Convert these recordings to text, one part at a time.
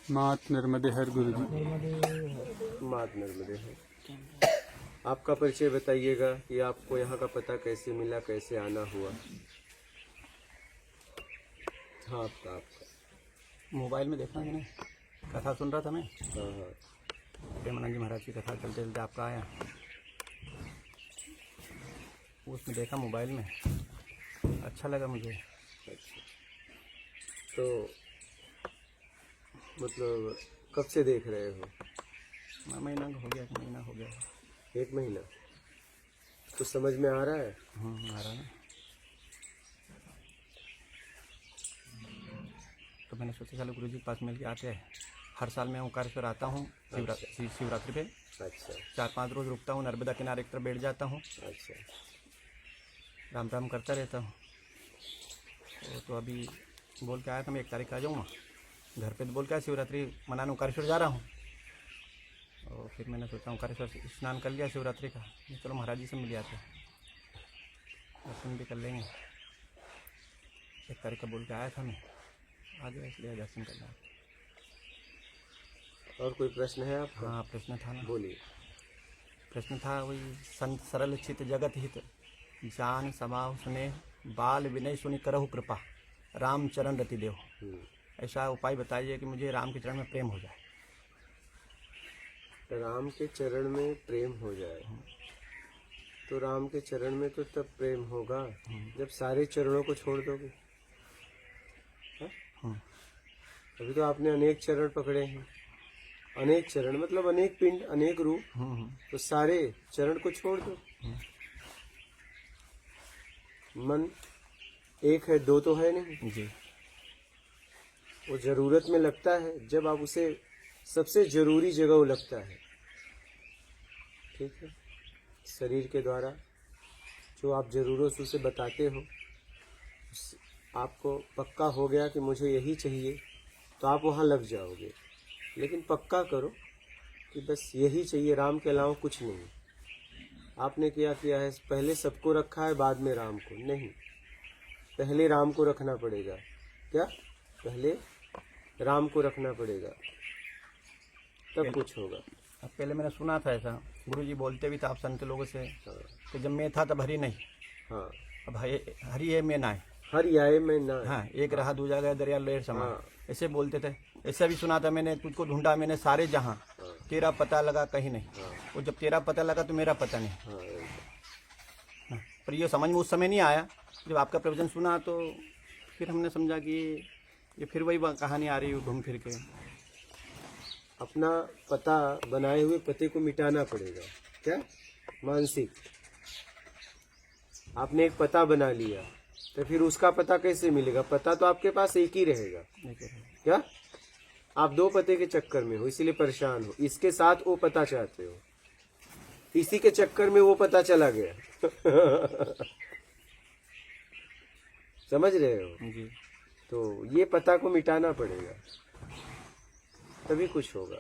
मात नर्मदे हर गुरुजी। मात नर्मदे है। आपका परिचय बताइएगा कि आपको यहाँ का पता कैसे मिला, कैसे आना हुआ। हाँ, आपका मोबाइल में देखा मैंने, कथा सुन रहा था मैं। हाँ हाँ। प्रेमानंद जी महाराज की कथा चलते चलते आपका आया, उसमें देखा मोबाइल में, अच्छा लगा मुझे। अच्छा, तो मतलब कब से देख रहे हो? महीना हो गया, 1 महीना हो गया। 1 महीना। कुछ समझ में आ रहा है? आ रहा ना। तो मैंने सोचा चलो गुरु जी के पास मिल के आते हैं। हर साल मैं ओंकारेश्वर आता हूँ शिवरात्रि पे। अच्छा 4-5 रोज रुकता हूँ, नर्मदा किनारे एक तरफ बैठ जाता हूँ, अच्छा। राम राम करता रहता हूँ। तो अभी बोल के आया था मैं 1 तारीख आ जाऊँगा घर पे। तो बोल के आया शिवरात्रि मनाने ओंकारेश्वर जा रहा हूँ। और फिर मैंने सोचा ओंकारेश्वर स्नान कर लिया शिवरात्रि का, चलो महाराज जी से मिल आते, दर्शन भी कर लेंगे। 1 तारीख का बोल के आया था मैं, आ गया, इसलिए दर्शन करना। और कोई प्रश्न है आपका? हाँ प्रश्न था ना। बोलिए। प्रश्न था वही, संत सरल चित जगत हित, जान समाव सुने, बाल विनय सुनि करहु कृपा, राम चरण रति देव। ऐसा उपाय बताइए कि मुझे राम के चरण में प्रेम हो जाए। राम के चरण में प्रेम हो जाए। तो राम के चरण में तो तब प्रेम होगा जब सारे चरणों को छोड़ दोगे। अभी तो आपने अनेक चरण पकड़े हैं। अनेक चरण मतलब अनेक पिंड, अनेक रूप। तो सारे चरण को छोड़ दो। मन एक है, 2 तो है नहीं जी। वो जरूरत में लगता है जब आप उसे सबसे जरूरी जगह वो लगता है। ठीक है, शरीर के द्वारा जो आप जरूरत उसे बताते हो, आपको पक्का हो गया कि मुझे यही चाहिए, तो आप वहाँ लग जाओगे। लेकिन पक्का करो कि बस यही चाहिए, राम के अलावा कुछ नहीं। आपने क्या किया है, पहले सबको रखा है बाद में राम को। नहीं, पहले राम को रखना पड़ेगा। क्या? पहले राम को रखना पड़ेगा, तब कुछ होगा। अब पहले मैंने सुना था ऐसा, गुरु जी बोलते भी था आप संत लोगों से कि जब मैं था तब हरि नहीं। हाँ, अब हरि है मैं ना है। हरि आए मैं ना। हाँ, एक रहा दूजा गया दरिया लहर समा। हाँ। ऐसे बोलते थे। ऐसा भी सुना था मैंने, तुझको ढूंढा मैंने सारे जहां, तेरा पता लगा कहीं नहीं। वो जब तेरा पता लगा तो मेरा पता नहीं। हाँ, पर ये समझ में उस समय नहीं आया। जब आपका प्रवचन सुना तो फिर हमने समझा कि ये फिर वही कहानी आ रही है घूम फिर के। अपना पता बनाए हुए पते को मिटाना पड़ेगा। क्या? मानसिक। आपने एक पता बना लिया तो फिर उसका पता कैसे मिलेगा? पता तो आपके पास एक ही रहेगा। क्या? आप 2 पते के चक्कर में हो, इसीलिए परेशान हो। इसके साथ वो पता चाहते हो, इसी के चक्कर में वो पता चला गया। समझ रहे हो? जी। तो ये पता को मिटाना पड़ेगा, तभी कुछ होगा।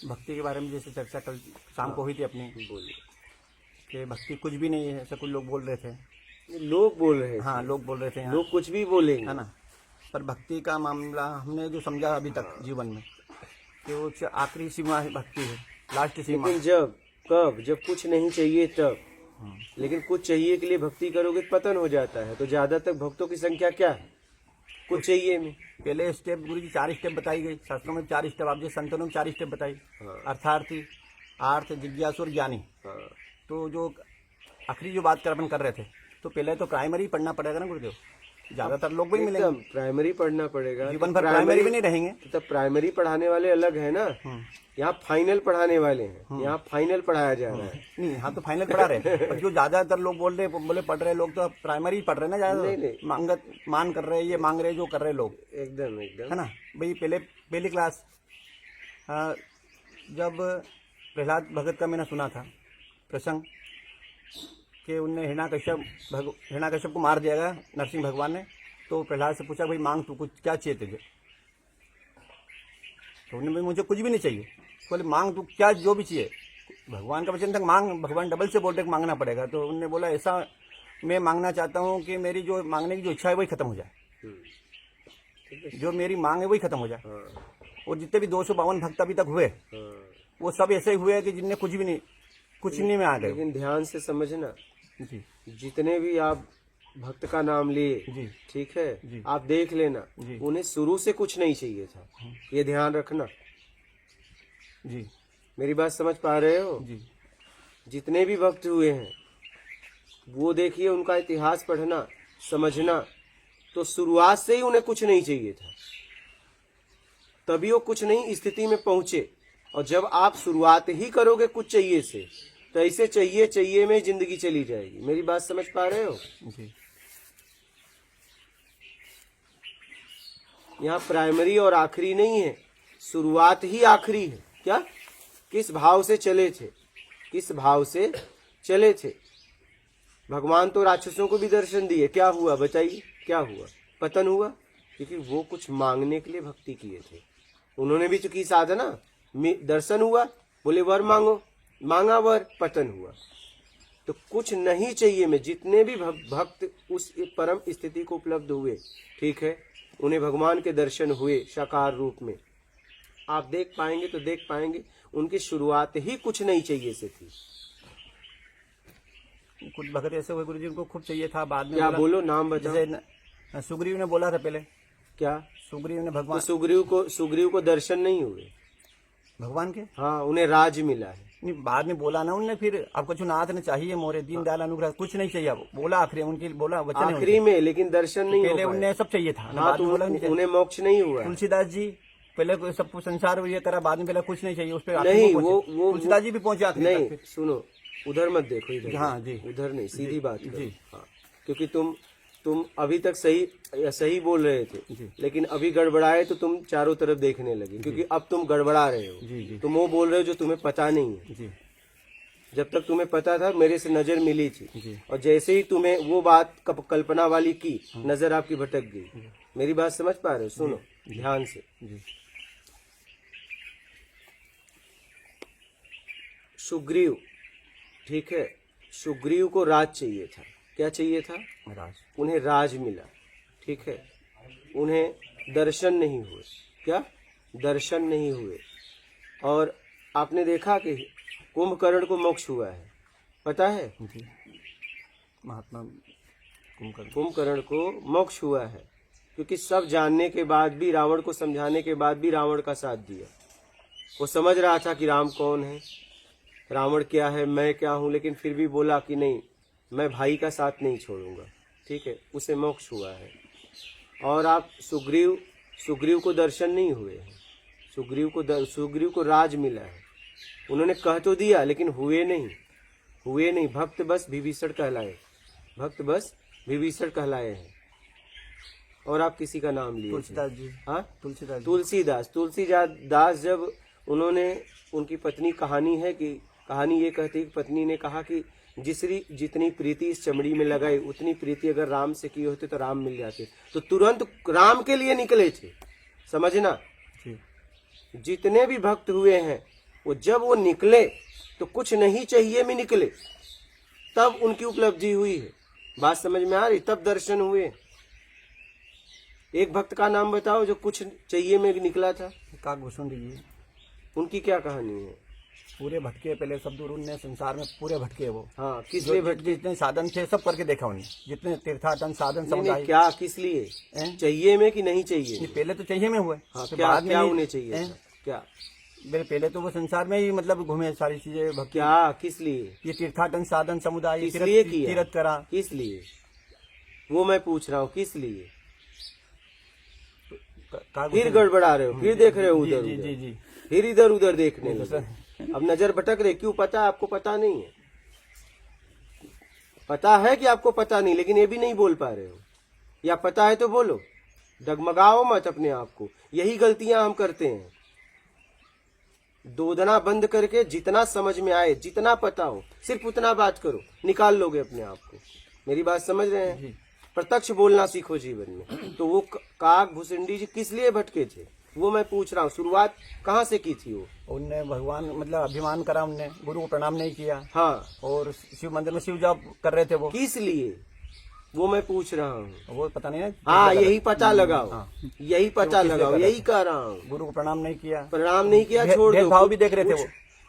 भक्ति के बारे में जैसे चर्चा कल शाम को हुई थी अपनी, बोलिए। कि भक्ति कुछ भी नहीं है, ऐसा कुछ लोग बोल रहे थे। लोग बोल रहे हैं। हाँ, लोग बोल रहे थे यहाँ, लोग कुछ भी बोलेंगे, है ना। पर भक्ति का मामला हमने जो समझा अभी तक जीवन में, कि वो आखिरी सीमा है भक्ति है, लास्ट सीमा। लेकिन जब कुछ नहीं चाहिए तब। लेकिन कुछ चाहिए के लिए भक्ति करोगे तो पतन हो जाता है। तो ज्यादातर भक्तों की संख्या क्या है? कुछ चाहिए में। पहले स्टेप गुरु जी 4 स्टेप बताई गई शास्त्रों में, 4 स्टेप। आप जो संतों में 4 स्टेप बताई। अर्थार्थी, आर्थ, जिज्ञासु और ज्ञानी। तो जो आखिरी जो बात अपन कर रहे थे, तो पहले तो प्राइमरी पढ़ना पड़ेगा ना गुरुदेव। ज्यादातर लोग भी मिलेंगे, प्राइमरी पढ़ना पड़ेगा। जीवन भर प्राइमरी भी नहीं रहेंगे। तो प्राइमरी पढ़ाने वाले अलग है ना, यहाँ फाइनल पढ़ाने वाले हैं। यहाँ फाइनल पढ़ाया जा रहा है। नहीं, यहाँ तो फाइनल पढ़ा रहे हैं। जो ज्यादातर लोग बोले पढ़ रहे लोग तो प्राइमरी पढ़ रहे हैं ना ज्यादा। मान कर रहे, ये मांग रहे जो कर रहे लोग। एकदम है ना भाई। पहली क्लास जब प्रहलाद भगत का मैंने सुना था प्रसंग, कि उनने हिरण्याकश्यप को मार दिया नरसिंह भगवान ने। तो प्रहलाद से पूछा भाई मांग तू कुछ, क्या चाहिए तुझे? तो उन्होंने भाई मुझे कुछ भी नहीं चाहिए। बोले मांग तू क्या, जो भी चाहिए। भगवान का वचन था मांग, भगवान डबल से बोलते मांगना पड़ेगा। तो उन्होंने बोला ऐसा मैं मांगना चाहता हूँ कि मेरी जो मांगने की जो इच्छा है वही खत्म हो जाए। जो मेरी मांग है वही खत्म हो जाए। हाँ और जितने भी 252 भक्त अभी तक हुए हाँ। वो सब ऐसे हुए कि जिनने कुछ नहीं में आ गए। लेकिन ध्यान से समझना, जी जितने भी आप भक्त का नाम लिए, जी ठीक है, जी। आप देख लेना, जी। उन्हें शुरू से कुछ नहीं चाहिए था, ये ध्यान रखना। जी मेरी बात समझ पा रहे हो? जी जितने भी भक्त हुए हैं वो देखिए, उनका इतिहास पढ़ना, समझना, तो शुरुआत से ही उन्हें कुछ नहीं चाहिए था, तभी वो कुछ नहीं स्थिति में पहुंचे। और जब आप शुरुआत ही करोगे कुछ चाहिए से, तो ऐसे चाहिए में जिंदगी चली जाएगी। मेरी बात समझ पा रहे हो? जी। यहाँ प्राइमरी और आखिरी नहीं है, शुरुआत ही आखिरी है। क्या? किस भाव से चले थे, किस भाव से चले थे। भगवान तो राक्षसों को भी दर्शन दिए, क्या हुआ बताइए? क्या हुआ? पतन हुआ, क्योंकि वो कुछ मांगने के लिए भक्ति किए थे। उन्होंने भी तो की साधना, दर्शन हुआ, बोले वर मांगो, मांगा वर, पतन हुआ। तो कुछ नहीं चाहिए में जितने भी भक्त उस परम स्थिति को उपलब्ध हुए, ठीक है, उन्हें भगवान के दर्शन हुए साकार रूप में। आप देख पाएंगे तो देख पाएंगे उनकी शुरुआत ही कुछ नहीं चाहिए से थी। कुछ भक्त ऐसे हुए गुरुजी उनको खूब चाहिए था, बाद में क्या बोलो, नाम बताओ। जैसे सुग्रीव ने बोला था पहले, क्या? सुग्रीव ने तो भगवान सुग्रीव को दर्शन नहीं हुए भगवान के, हाँ, उन्हें राज मिला है। नहीं बाद में बोला ना उनने, फिर आपको जो नाथ ने चाहिए मोरे दीनदयाल अनुग्रह, कुछ नहीं चाहिए वो बोला आखिरी उनकी, बोला वचन है आखिरी में, लेकिन दर्शन नहीं हो पहले पाए। उन्हें सब चाहिए था, हाँ, तो उन्हें मोक्ष नहीं हुआ है। तुलसीदास जी पहले सब कुछ संसार ये करा, बाद में पहले कुछ नहीं चाहिए, उस पर नहीं, वो तुलसीदास जी भी पहुंचे आखिरी नहीं, तक। सुनो, उधर मत देखो, इधर हाँ जी, उधर नहीं, सीधी बात करो। जी। हाँ, क्योंकि तुम अभी तक सही बोल रहे थे, जी। लेकिन अभी गड़बड़ाए तो तुम चारों तरफ देखने लगे, क्योंकि अब तुम गड़बड़ा रहे हो। जी जी तुम वो बोल रहे हो जो तुम्हें पता नहीं है। जी जब तक तुम्हें पता था, मेरे से नजर मिली थी, जी और जैसे ही तुम्हें वो बात कल्पना वाली की, नजर आपकी भटक गई। मेरी बात समझ पा रहे हो? सुनो ध्यान से। जी सुग्रीव, ठीक है, सुग्रीव को राज चाहिए था। क्या चाहिए था? राज। उन्हें राज मिला, ठीक है, उन्हें दर्शन नहीं हुए। क्या? दर्शन नहीं हुए। और आपने देखा कि कुंभकर्ण को मोक्ष हुआ है, पता है? जी महात्मा कुंभकर्ण को मोक्ष हुआ है, क्योंकि सब जानने के बाद भी, रावण को समझाने के बाद भी रावण का साथ दिया। वो समझ रहा था कि राम कौन है, रावण क्या है, मैं क्या हूं, लेकिन फिर भी बोला कि नहीं, मैं भाई का साथ नहीं छोड़ूंगा, ठीक है, उसे मोक्ष हुआ है। और आप सुग्रीव को दर्शन नहीं हुए हैं, सुग्रीव को राज मिला है। उन्होंने कह तो दिया, लेकिन हुए नहीं। भक्त बस विभीषण कहलाए, भक्त बस विभीषण कहलाए हैं। और आप किसी का नाम लिए? तुलसीदास जी। हाँ, तुलसीदास जब उनकी पत्नी, कहानी ये कहती है कि पत्नी ने कहा कि जितनी प्रीति इस चमड़ी में लगाई, उतनी प्रीति अगर राम से की होती तो राम मिल जाते, तो तुरंत राम के लिए निकले थे। समझना, जितने भी भक्त हुए हैं, वो जब वो निकले तो कुछ नहीं चाहिए में निकले, तब उनकी उपलब्धि हुई है। बात समझ में आ रही? तब दर्शन हुए। एक भक्त का नाम बताओ जो कुछ चाहिए में निकला था। काकभूषण जी, उनकी क्या कहानी है? पूरे भटके, पहले सब दूर उनने संसार में पूरे भटके वो। हाँ, किस लिए भटके? जितने साधन थे सब करके देखा उन्हें, जितने तीर्थाटन साधन नहीं, समुदाय। क्या, किस लिए? चाहिए में कि नहीं चाहिए? पहले तो चाहिए में हुए। हाँ, तो क्या बाद में उन्हें चाहिए था? क्या? पहले तो वो संसार में ही मतलब घूमे सारी चीजें, भक्ति। क्या, किस लिए? ये तीर्थाटन साधन समुदाय किस लिए किया? तीर्थ करा। किस लिए? वो मैं पूछ रहा हूँ, किस लिए? फिर गड़बड़ा रहे हो, फिर देख रहे हो उधर जी, उधर। जी, जी। फिर इधर उधर देखने लगे। अब नजर भटक रहे, क्यों? पता है आपको, पता नहीं है। पता है कि आपको पता नहीं, लेकिन ये भी नहीं बोल पा रहे हो। या पता है तो बोलो, डगमगाओ मत अपने आप को। यही गलतियां हम करते हैं। दोदना बंद करके जितना समझ में आए, जितना पता हो, सिर्फ उतना बात करो, निकाल लोगे अपने आप को। मेरी बात समझ रहे हैं? प्रत्यक्ष बोलना सीखो जीवन में। तो वो काकभूषण जी किस लिए भटके थे, वो मैं पूछ रहा हूँ। शुरुआत कहाँ से की थी वो? उनने भगवान मतलब अभिमान करा, उनने गुरु को प्रणाम नहीं किया। हाँ, और शिव मंदिर में शिव जाप कर रहे थे वो। किस लिए? वो मैं पूछ रहा हूँ। वो पता नहीं है। हाँ, यही पता लगाओ, हाँ। यही पता लगाओ, यही कह रहा हूँ। गुरु को प्रणाम नहीं किया, प्रणाम नहीं किया, छोड़ दो। भेदभाव भी देख रहे थे वो,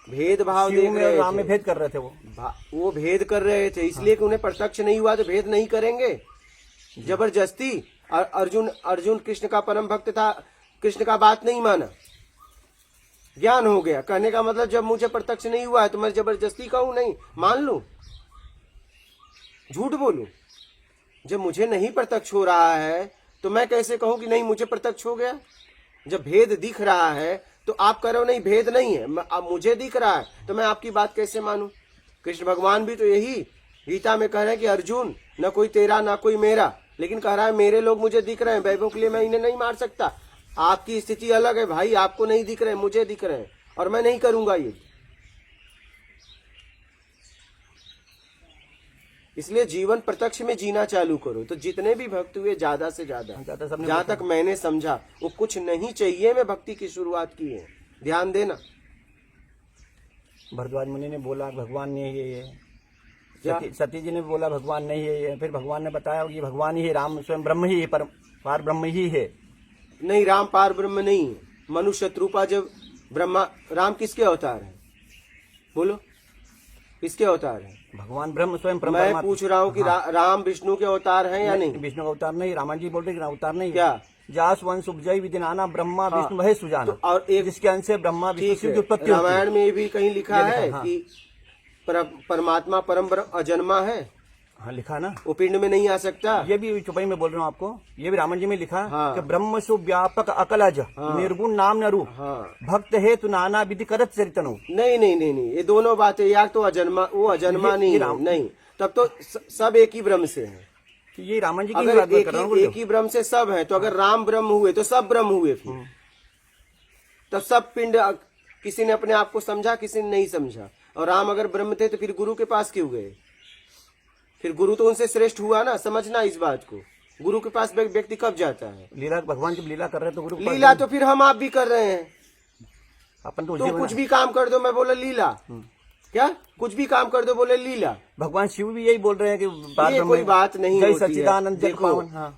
भेदभाव शिव देख में और रहे राम में थे। भेद कर रहे थे वो भेद कर रहे थे, इसलिए कि उन्हें प्रत्यक्ष नहीं हुआ तो भेद नहीं करेंगे जबरदस्ती। अर्जुन कृष्ण का परम भक्त था, कृष्ण का बात नहीं माना, ज्ञान हो गया। कहने का मतलब जब मुझे प्रत्यक्ष नहीं हुआ है तो मैं जबरदस्ती कहूं नहीं, मान लूं, झूठ बोलूं। जब मुझे नहीं प्रत्यक्ष हो रहा है तो मैं कैसे कहूं कि नहीं मुझे प्रत्यक्ष हो गया। जब भेद दिख रहा है तो आप कह रहे हो नहीं भेद नहीं है, अब मुझे दिख रहा है तो मैं आपकी बात कैसे मानूं। कृष्ण भगवान भी तो यही गीता में कह रहे हैं कि अर्जुन न कोई तेरा ना कोई मेरा, लेकिन कह रहा है मेरे लोग मुझे दिख रहे हैं, वैभव के लिए मैं इन्हें नहीं मार सकता। आपकी स्थिति अलग है भाई, आपको नहीं दिख रहे, मुझे दिख रहे हैं और मैं नहीं करूंगा ये। इसलिए जीवन प्रत्यक्ष में जीना चालू करो। तो जितने भी भक्त हुए ज्यादा से ज्यादा, जहां तक मैंने समझा, वो कुछ नहीं चाहिए में भक्ति की शुरुआत की है, ध्यान देना। भरद्वाज मुनि ने बोला भगवान नहीं है ये, क्या? सती जी ने बोला भगवान नहीं है ये, फिर भगवान ने बताया ये भगवान ही है, राम स्वयं ब्रह्म ही है, पार ब्रह्म ही है। नहीं, राम पार ब्रह्म नहीं है। मनुष्य शत्रुपा जब ब्रह्मा, राम किसके अवतार है बोलो, किसके अवतार है? भगवान ब्रह्म स्वयं मैं पूछ रहा हूँ कि राम विष्णु के अवतार हैं या नहीं? विष्णु का अवतार नहीं, रामायण जी बोल रहे अवतार नहीं। क्या? जास वंश उपजय विदिनाना ब्रह्मा विष्णु वह सुजाना। और एक जिसके अंश से ब्रह्मा विष्णु शिव की उत्पत्ति होती है। रामायण में भी कहीं लिखा है हाँ। कि परमात्मा परम ब्रह्म अजन्मा है। हाँ लिखा ना, वो पिंड में नहीं आ सकता। ये भी चुपाई में बोल रहा हूँ आपको, ये भी रामायण जी में लिखा हाँ। कि ब्रह्म सु व्यापक अकलज निर्गुण नाम न रूप हाँ। भक्त है तु नाना विधि करत चरितनु। नहीं नहीं नहीं नहीं, ये दोनों बातें, या तो अजन्मा, वो अजन्मा नहीं है, नहीं, तब तो सब एक ही ब्रह्म से है। ये रामायण जी की अगर बात कर रहा हूँ। एक ही ब्रह्म से सब है तो अगर राम ब्रह्म हुए तो सब ब्रह्म हुए, फिर तब सब पिंड, किसी ने अपने आप को समझा, किसी ने नहीं समझा। और राम अगर ब्रह्म थे तो फिर गुरु के पास क्यों गए? फिर गुरु तो उनसे श्रेष्ठ हुआ ना, समझना इस बात को। गुरु के पास व्यक्ति कब जाता है? लीला, भगवान जब लीला कर रहे हैं तो गुरु के पास लीला तो फिर हम आप भी कर रहे हैं। अपन तो तुम कुछ भी काम कर दो, मैं बोले लीला, क्या कुछ भी काम कर दो बोले लीला। भगवान शिव भी यही बोल रहे हैं कि ये कोई बात नहीं होती है। सच्चिदानंद देखो,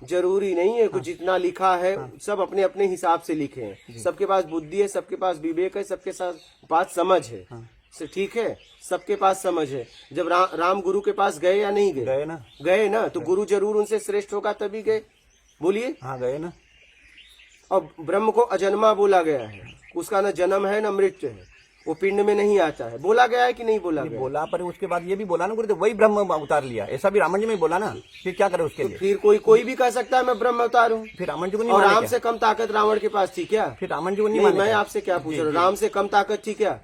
जरूरी नहीं है कुछ, जितना लिखा है सब अपने अपने हिसाब से लिखे हैं। सबके पास बुद्धि है, सबके पास विवेक है, सबके पास समझ है, ठीक है, सबके पास समझ है। जब राम गुरु के पास गए या नहीं गए? गए ना, तो गुरु जरूर उनसे श्रेष्ठ होगा तभी गए, बोलिए। हाँ गए ना। और ब्रह्म को अजन्मा बोला गया है, उसका न जन्म है न मृत्यु है, वो पिंड में नहीं आता है। बोला गया है कि नहीं बोला गया? बोला, पर उसके बाद ये भी बोला ना गुरुदेव वही ब्रह्म अवतार लिया, ऐसा भी रामायण जी में बोला ना। फिर क्या करे उसके लिए? फिर कोई भी कह सकता है मैं ब्रह्म अवतार हूँ। फिर रामायण जी को नहीं और माने राम क्या? से कम ताकत रावण के पास थी क्या? फिर रामायण जी को नहीं नहीं, माने मैं क्या? आपसे क्या पूछ रहा हूँ, राम से कम ताकत थी क्या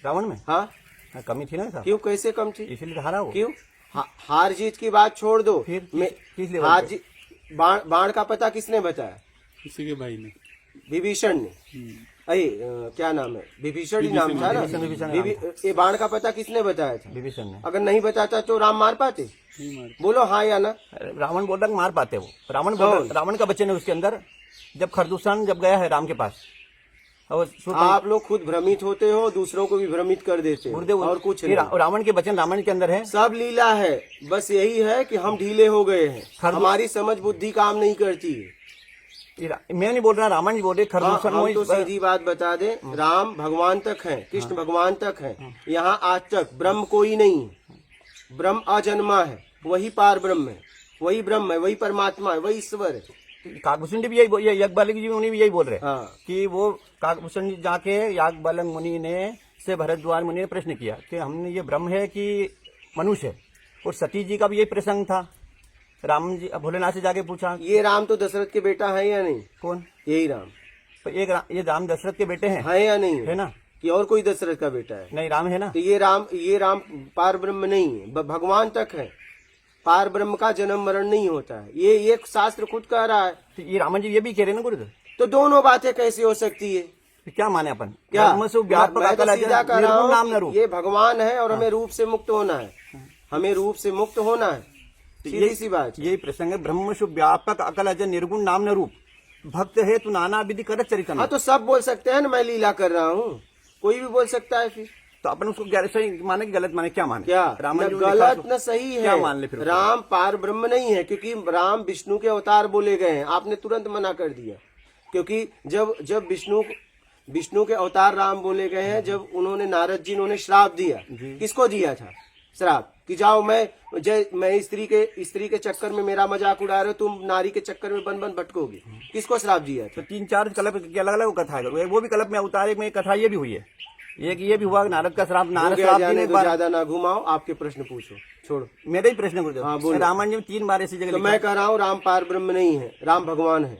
रावण में? हाँ, कमी थी ना साहब। क्यों, कैसे कम थी? इसीलिए हारा वो। क्यों? हार जीत की बात छोड़ दो। फिर किस लिए हार जीत, बाण का पता किसने बताया? किसी के भाई ने, विभीषण ने। अरे क्या नाम है, विभीषण ही नाम था ना। ये बाण का पता किसने बताया था? विभीषण ने। अगर नहीं बताता तो राम मार पाते? नहीं मार। बोलो हाँ या ना। रावण बोल रहा मार पाते वो। रावण का बच्चे ने उसके अंदर जब खरदूषण जब गया है राम के पास, आप लोग खुद भ्रमित होते हो, दूसरों को भी भ्रमित कर देते हो, और कुछ नहीं। रावण के वचन रामायण के अंदर है, सब लीला है। बस यही है कि हम ढीले हो गए हैं, हमारी समझ बुद्धि काम नहीं करती है। मैं नहीं बोल रहा, रामायण बोल रहे खरदूषण। हम तो सीधी बात बता दे, राम भगवान तक है, कृष्ण भगवान तक है, यहाँ आज तक ब्रह्म कोई नहीं है। ब्रह्म अजन्मा है, वही पार ब्रह्म है, वही ब्रह्म है, वही परमात्मा है, वही ईश्वर है। काकभूषण भी यही, याज्ञवल्क्य जी उन्हें भी यही बोल रहे हैं कि वो काकभूषण जी जाके याज्ञवल्क्य मुनि ने से भरद्वाज मुनि ने प्रश्न किया कि हमने ये ब्रह्म है कि मनुष्य है। और सती जी का भी यही प्रसंग था, राम जी भोलेनाथ से जाके पूछा। ये राम तो दशरथ के बेटा है या नहीं? कौन? यही राम। तो ये राम दशरथ के बेटे हैं? है या नहीं? है ना। कि और कोई दशरथ का बेटा है? नहीं, राम है ना। तो ये राम पार ब्रह्म नहीं है, भगवान तक है। पार ब्रह्म का जन्म मरण नहीं होता है, ये शास्त्र खुद कह रहा है। तो ये रामायण जी ये भी कह रहे हैं ना गुरुदेव। तो दोनों बातें कैसे हो सकती है? तो क्या माने अपन? क्या मैं तो सीधा कह रहा हूँ, ये भगवान है और हमें रूप से मुक्त होना है, हमें रूप से मुक्त होना है, सीधी सी बात। यही प्रसंग है, ब्रह्म शु व्यापक अकल अजय निर्गुण नाम न रूप भक्त है तू नाना विधि करत चरितन। हाँ, तो सब बोल सकते हैं ना मैं लीला कर रहा हूँ, कोई भी बोल सकता है। फिर तो अपन उसको सही माने कि गलत माने, क्या माने? क्या रामायण न जो लिखा गलत तो न सही क्या है? मान ले फिर? राम पार ब्रह्म नहीं है, क्योंकि राम विष्णु के अवतार बोले गए हैं। आपने तुरंत मना कर दिया, क्योंकि जब जब विष्णु के अवतार राम बोले गए हैं, जब उन्होंने नारद जी उन्होंने श्राप दिया, किसको दिया था श्राप कि जाओ मैं स्त्री के चक्कर में मेरा मजाक उड़ा रहे हो, तुम नारी के चक्कर में बन भटकोगे, किसको श्राप दिया था? तो 3-4 कल्प की अलग अलग कथा है, वो भी कल्प में अवतार, एक में कथा ये भी हुई है, एक ये भी हुआ नारद का श्राप, नारद श्राप देने तो ज्यादा ना घुमाओ, आपके प्रश्न पूछो, छोड़ो मेरा ही प्रश्न गुरुदेव। हाँ, बोलो। रामायण जी में 3 बार ऐसी जगह तो मैं कह रहा हूँ राम पार ब्रह्म नहीं है, राम भगवान है,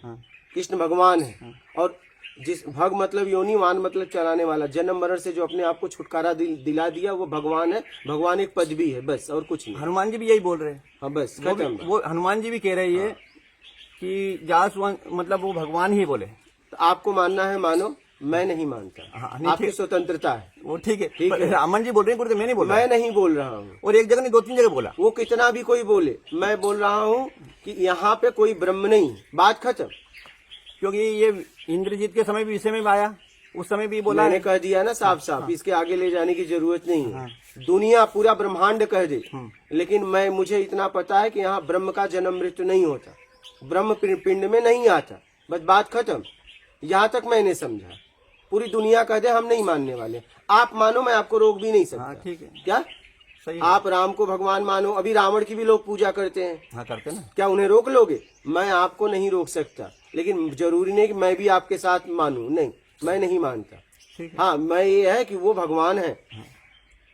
कृष्ण भगवान है। और जिस भग मतलब योनि, वान मतलब चलाने वाला, जन्म मरण से जो अपने आप को छुटकारा दिला दिया, वो भगवान है। भगवान एक पद भी है, बस, और कुछ नहीं। हनुमान जी भी यही बोल रहे हैं। हाँ, बस वो हनुमान जी भी कह रहे हैं कि जासवंत मतलब वो भगवान ही बोले। तो आपको मानना है मानो, मैं नहीं मानता। हाँ, आपकी स्वतंत्रता है, वो ठीक है। रामन जी बोल रहे हैं गुरुदेव, मैं नहीं बोल रहा। मैं नहीं बोल रहा हूँ। और एक जगह नहीं 2-3 जगह बोला। वो कितना भी कोई बोले, मैं बोल रहा हूँ कि यहाँ पे कोई ब्रह्म नहीं, बात खत्म। क्योंकि ये इंद्रजीत के समय भी इसे में आया, उस समय भी बोला। मैंने कह दिया ना साफ साफ, इसके आगे ले जाने की जरूरत नहीं है। दुनिया पूरा ब्रह्मांड कह दे, लेकिन मुझे इतना पता है कि यहाँ ब्रह्म का जन्म मृत्यु नहीं होता, ब्रह्म पिंड में नहीं आता, बस बात खत्म। यहाँ तक मैंने समझा। पूरी दुनिया कह दे हम नहीं मानने वाले, आप मानो, मैं आपको रोक भी नहीं सकता। ठीक है, क्या सही है। आप राम को भगवान मानो, अभी रावण की भी लोग पूजा करते हैं। हाँ, करते ना। क्या उन्हें रोक लोगे? मैं आपको नहीं रोक सकता, लेकिन जरूरी नहीं कि मैं भी आपके साथ मानूं, नहीं, मैं नहीं मानता। हाँ, मैं ये है कि वो भगवान है,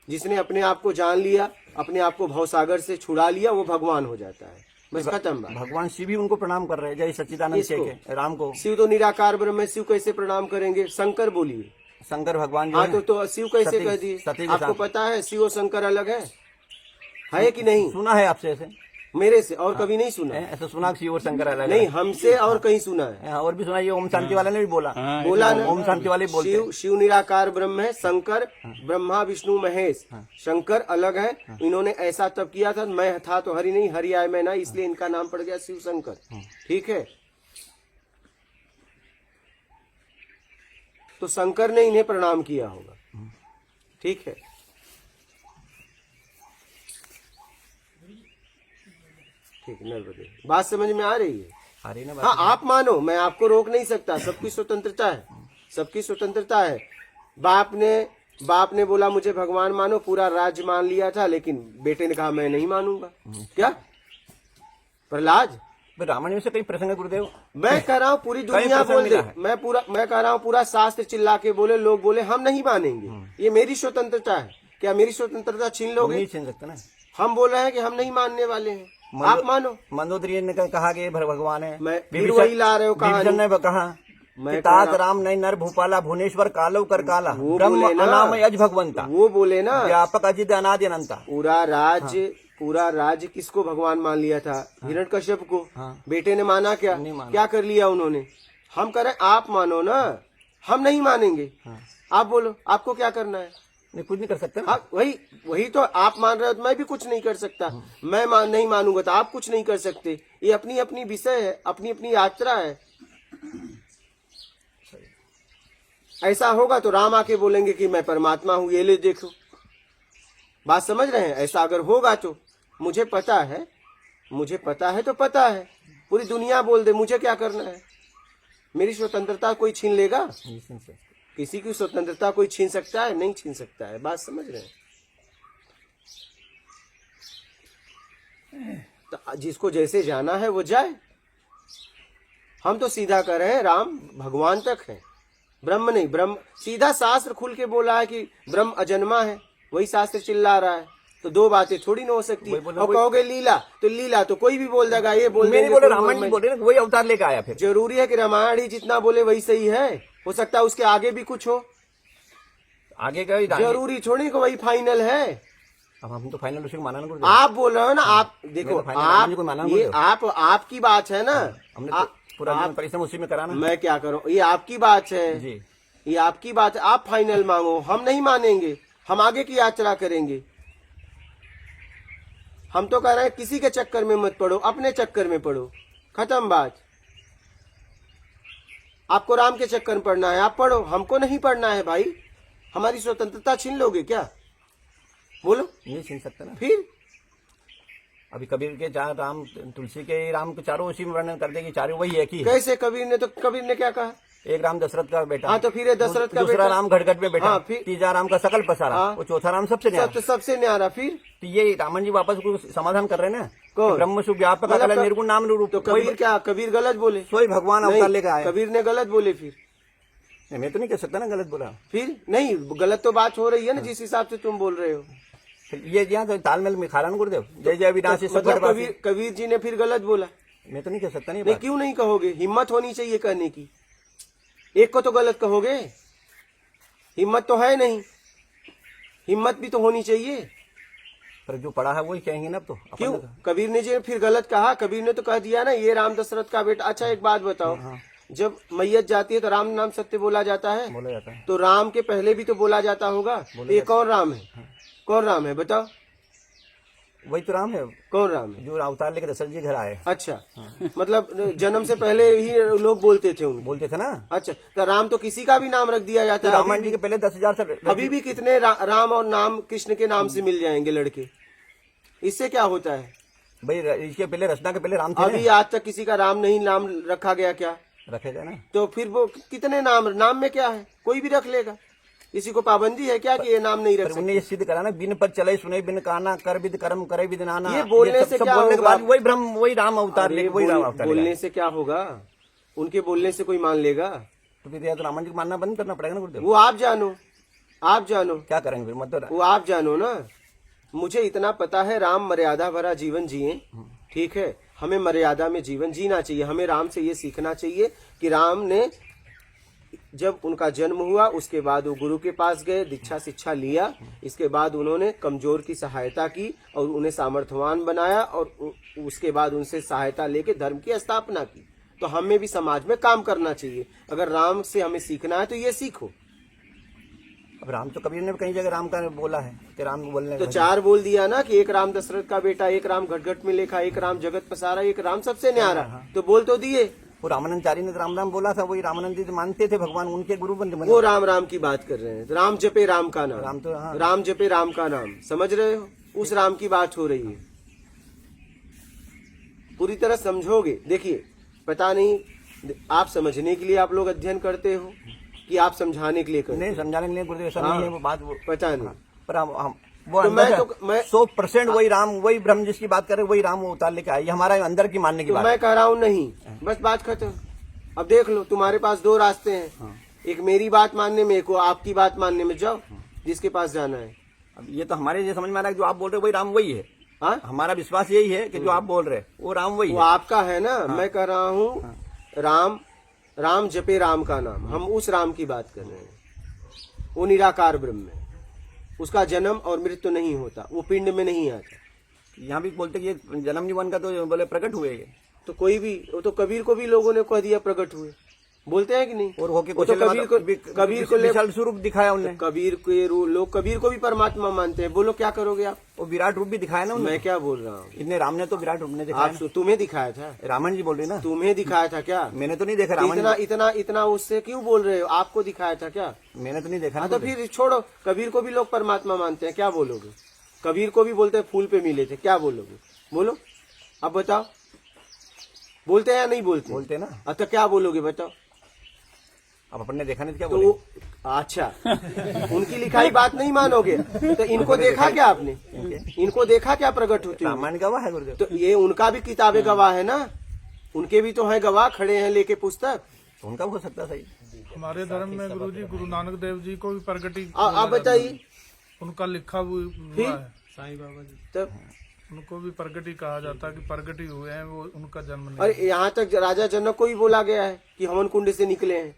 जिसने अपने आप को जान लिया, अपने आप को भवसागर से छुड़ा लिया, वो भगवान हो जाता है, बस खत्म बात। भगवान शिव भी उनको प्रणाम कर रहे हैं, जय सच्चिदानंद के राम को। शिव तो निराकार ब्रह्म है, शिव कैसे प्रणाम करेंगे? शंकर बोलिए, शंकर भगवान। हाँ, तो शिव कैसे कह दिए? आपको पता है शिव और शंकर अलग है कि नहीं? सुना है आपसे ऐसे? मेरे से और कभी नहीं सुना। ऐसा सुना शिव और शंकर अलग नहीं, हमसे और कहीं सुना है। और भी सुना, ये ओम शांति वाले ने भी बोला ना, ओम शांति वाले बोलते हैं। शिव निराकार ब्रह्म है, शंकर ब्रह्मा विष्णु महेश, शंकर अलग है। इन्होंने ऐसा तब किया था, मैं था तो हरि नहीं, हरि आए मैं ना, इसलिए इनका नाम पड़ गया शिव शंकर। ठीक है, तो शंकर ने इन्हें प्रणाम किया होगा। ठीक है, ठीक, नर्मदे, बात समझ में आ रही है? हाँ, आप मानो, मैं आपको रोक नहीं सकता, सबकी स्वतंत्रता है, सबकी स्वतंत्रता है। बाप ने बोला मुझे भगवान मानो, पूरा राज्य मान लिया था, लेकिन बेटे ने कहा मैं नहीं मानूंगा। क्या प्रहलाद? रामायण में से कई प्रसंग गुरुदेव, मैं कह रहा हूँ पूरी दुनिया बोल दे, मैं कह रहा हूँ पूरा शास्त्र चिल्ला के बोले, लोग बोले हम नहीं मानेंगे, ये मेरी स्वतंत्रता है। क्या मेरी स्वतंत्रता छीन लोगे? नहीं छीन सकते ना। हम बोल रहे हैं कि हम नहीं मानने वाले हैं, आप मानो। मंदोदरी ने कहा कि भगवान है, मैं फिर वही ला रहे हो कहानी। ने कहा तात राम नहीं नर भूपाला भुवनेश्वर कालो कर काला ब्रह्म अनामय अज भगवंता, वो बोले ना, व्यापक अजित अनादि अनंता। पूरा राज्य किसको भगवान मान लिया था? हिरण्यकश्यप को। बेटे ने माना क्या? क्या कर लिया उन्होंने? हम कह रहे आप मानो ना, हम नहीं मानेंगे। आप बोलो, आपको क्या करना है? नहीं, कुछ नहीं कर सकते। हाँ, वही तो आप मान रहे हो, तो मैं भी कुछ नहीं कर सकता। मैं नहीं मानूंगा तो आप कुछ नहीं कर सकते। ये अपनी अपनी विषय है, अपनी अपनी यात्रा है। ऐसा होगा तो राम आके बोलेंगे कि मैं परमात्मा हूँ, ये ले देखो। बात समझ रहे हैं? ऐसा अगर होगा तो मुझे पता है तो पता है, पूरी दुनिया बोल दे, मुझे क्या करना है? मेरी स्वतंत्रता कोई छीन लेगा? किसी की स्वतंत्रता कोई छीन सकता है? नहीं छीन सकता है। बात समझ रहे हैं? तो जिसको जैसे जाना है वो जाए। हम तो सीधा कर रहे हैं, राम भगवान तक है, ब्रह्म नहीं। ब्रह्म सीधा शास्त्र खुल के बोला है कि ब्रह्म अजन्मा है, वही शास्त्र चिल्ला रहा है। तो दो बातें थोड़ी ना हो सकती। और कहोगे लीला तो कोई भी बोल देगा, ये बोल देंगे रामायण बोल रहे वही अवतार लेकर आया। फिर जरूरी है कि रामायण ही जितना बोले वही सही है? हो सकता है उसके आगे भी कुछ हो, आगे का जरूरी छोड़ी को वही फाइनल है। अब हम तो फाइनल उसी को माना ना। आप बोल रहे हो ना, आप देखो, आप आपकी बात है ना, हमने पूरा परिश्रम उसी में कराना। मैं क्या करूं? ये आपकी बात है जी, ये आपकी बात है। आप फाइनल मांगो, हम नहीं मानेंगे, हम आगे की यात्रा करेंगे। हम तो कह रहे हैं किसी के चक्कर में मत पड़ो, अपने चक्कर में पड़ो, खत्म बात। आपको राम के चक्कर में पड़ना है, आप पढ़ो, हमको नहीं पढ़ना है भाई। हमारी स्वतंत्रता छीन लोगे क्या? बोलो। नहीं छीन सकते ना। फिर अभी कबीर के चार राम, तुलसी के राम के चारों उसी में वर्णन कर देगी, चारों वही एक ही है। कैसे? कबीर ने क्या कहा? एक राम दशरथ का बेटा। हाँ, तो फिर ये दशरथ का दूसरा बेटा। राम घटघट में बेटा। हाँ, फिर तीसरा राम का सकल पसारा। हाँ। वो चौथा राम सबसे न्यारा। सबसे न्यारा। फिर तो ये रामन जी वापस को समाधान कर रहे हैं ना। कौन? ब्रह्म सुख व्यापक अकल निर्गुण नाम रूप। तो कबीर गलत बोले? सोई भगवान अवतार लेकर आए। कबीर ने गलत बोले। फिर मैं तो नहीं कह सकता ना गलत बोला। फिर नहीं, गलत तो बात हो रही है ना जिस हिसाब से तुम बोल रहे हो। ये यहाँ तो तालमेल में खा रहा गुरुदेव। जय जय अविनाशी सब मतलब कबीर जी ने फिर गलत बोला? मैं तो नहीं कह सकता। नहीं, क्यों नहीं कहोगे? हिम्मत होनी चाहिए कहने की। एक को तो गलत कहोगे, हिम्मत तो है नहीं, हिम्मत भी तो होनी चाहिए। पर जो पढ़ा है वही कहेंगे ना। अब तो क्यों कबीर ने जी फिर गलत कहा? कबीर ने तो कह दिया ना ये राम दशरथ का बेटा। अच्छा एक बात बताओ, जब मैयत जाती है तो राम नाम सत्य बोला जाता है? बोला जाता है। तो राम के पहले भी तो बोला जाता होगा। ये कौन राम है? कौन राम है बताओ? वही तो राम है। कौन राम है? जो अवतार लेकर दशरथ जी घर आए। अच्छा, मतलब जन्म से पहले ही लोग बोलते थे उनको? बोलते थे ना। अच्छा, तो राम तो किसी का भी नाम रख दिया जाता है। रामायण जी के पहले 10,000 से अभी भी कितने राम और नाम कृष्ण के नाम से मिल जाएंगे लड़के। इससे क्या होता है भाई? इसके पहले रचना के पहले राम थे। अभी आज तक किसी का राम नहीं नाम रखा गया क्या? रखेगा ना। तो फिर वो कितने नाम में क्या है? कोई भी रख लेगा। किसी को पाबंदी है क्या कि ये नाम नहीं रख सकते? उन्हें ये सिद्ध करा ना, बिन पर चले सुने बिन काना, कर विद कर्म करे विद नाना। ये बोलने से क्या बोलने के बाद होगा? वही ब्रह्म वही राम अवतार लेके वही राम अवतार बोलने से क्या होगा? उनके बोलने से कोई मान लेगा? तो फिर तो रामायण जी को मानना बंद करना पड़ेगा ना गुरुदेव। वो आप जानो, आप जानो क्या करेंगे फिर? मतलब वो आप जानो ना। मुझे इतना पता है राम मर्यादा भरा जीवन जिए, ठीक है। हमें मर्यादा में जीवन जीना चाहिए। हमें राम से ये सीखना चाहिए कि राम ने जब उनका जन्म हुआ उसके बाद वो गुरु के पास गए, दीक्षा शिक्षा लिया। इसके बाद उन्होंने कमजोर की सहायता की और उन्हें सामर्थ्यवान बनाया और उसके बाद उनसे सहायता लेके धर्म की स्थापना की। तो हमें भी समाज में काम करना चाहिए। अगर राम से हमें सीखना है तो ये सीखो। अब राम तो कबीर ने कई जगह राम का बोला है कि राम को बोलने तो 4 बोल दिया ना कि एक राम दशरथ का बेटा, एक राम घटघट में लेखा, एक राम जगत पसारा, एक राम सबसे न्यारा। तो बोल तो दिए। वो रामानंदचारी ने राम राम बोला था। वही रामानंद जी मानते थे भगवान, उनके गुरु बंद बने। वो राम की बात कर रहे हैं। राम जपे राम का नाम। राम तो हाँ। राम जपे राम का नाम, समझ रहे हो? उस राम की बात हो रही है। पूरी तरह समझोगे। देखिए, पता नहीं आप समझने के लिए आप लोग अध्ययन करते हो कि आप समझाने के लिए करते? नहीं, समझाने के लिए गुरुदेव ऐसा नहीं है वो बात। वो पता नहीं। पर हम वो तो मैं 100% वही राम, वही ब्रह्म जिसकी बात कर रहे वही राम वो उतार लेके आए। ये हमारा अंदर की मानने की बात मैं कह रहा हूँ नहीं, बस बात खत्म। अब देख लो, तुम्हारे पास 2 रास्ते हैं। एक मेरी बात मानने में, एक आपकी बात मानने में। जाओ जिसके पास जाना है। अब ये तो हमारे ये समझ में आ रहा है जो आप बोल रहे वही राम वही है। हाँ, हमारा विश्वास यही है कि जो आप बोल रहे वो राम वही वो है। आपका है ना। मैं कह रहा हूँ राम जपे राम का नाम। हम उस राम की बात कर रहे हैं। वो निराकार ब्रह्म है। उसका जन्म और मृत्यु नहीं होता, वो पिंड में नहीं आता। यहाँ भी बोलते कि ये जन्म जीवन का तो बोले प्रकट हुए। तो कोई भी, वो तो कबीर को भी लोगों ने कह दिया प्रकट हुए। बोलते हैं कि नहीं? और होके वो तो कबीर को विशाल स्वरूप दिखाया उन्होंने। कबीर के लोग कबीर को भी परमात्मा मानते हैं। बोलो क्या करोगे आप? वो विराट रूप भी दिखाया ना उन्होंने। मैं क्या बोल रहा हूँ? इतने राम ने तो विराट रूप ने दिखाया ना। तुम्हें दिखाया था? रामन जी बोल रहे ना। तुम्हें दिखाया था क्या? मैंने तो नहीं देखा। रामन इतना इतना इतना उससे क्यों बोल रहे हो? आपको दिखाया था क्या? मैंने तो नहीं देखा। तो फिर छोड़ो। कबीर को भी लोग परमात्मा मानते हैं, क्या बोलोगे? कबीर को भी बोलते हैं फूल पे मिले थे, क्या बोलोगे? बोलो, अब बताओ। बोलते हैं या नहीं बोलते? बोलते ना। तो क्या बोलोगे बताओ? अब अपने देखा नहीं तो क्या तो बोले? अच्छा, उनकी लिखाई बात नहीं मानोगे? तो इनको देखा क्या आपने? इनको देखा क्या प्रकट होते हुए? रामायण गवाह है गुरुदेव। तो ये उनका भी किताबें गवाह है ना। उनके भी तो है गवाह, खड़े हैं लेके पुस्तक। उनका हो सकता सही। हमारे धर्म में गुरुजी गुरु नानक देव जी को भी प्रगति आप बताइए। उनका लिखा हुआ है। साईं बाबा जी तब उनको भी प्रगति कहा जाता है कि प्रगति हुए हैं, वो उनका जन्म नहीं। और यहाँ तक राजा जनक को भी बोला गया है कि हवन कुंड से निकले हैं।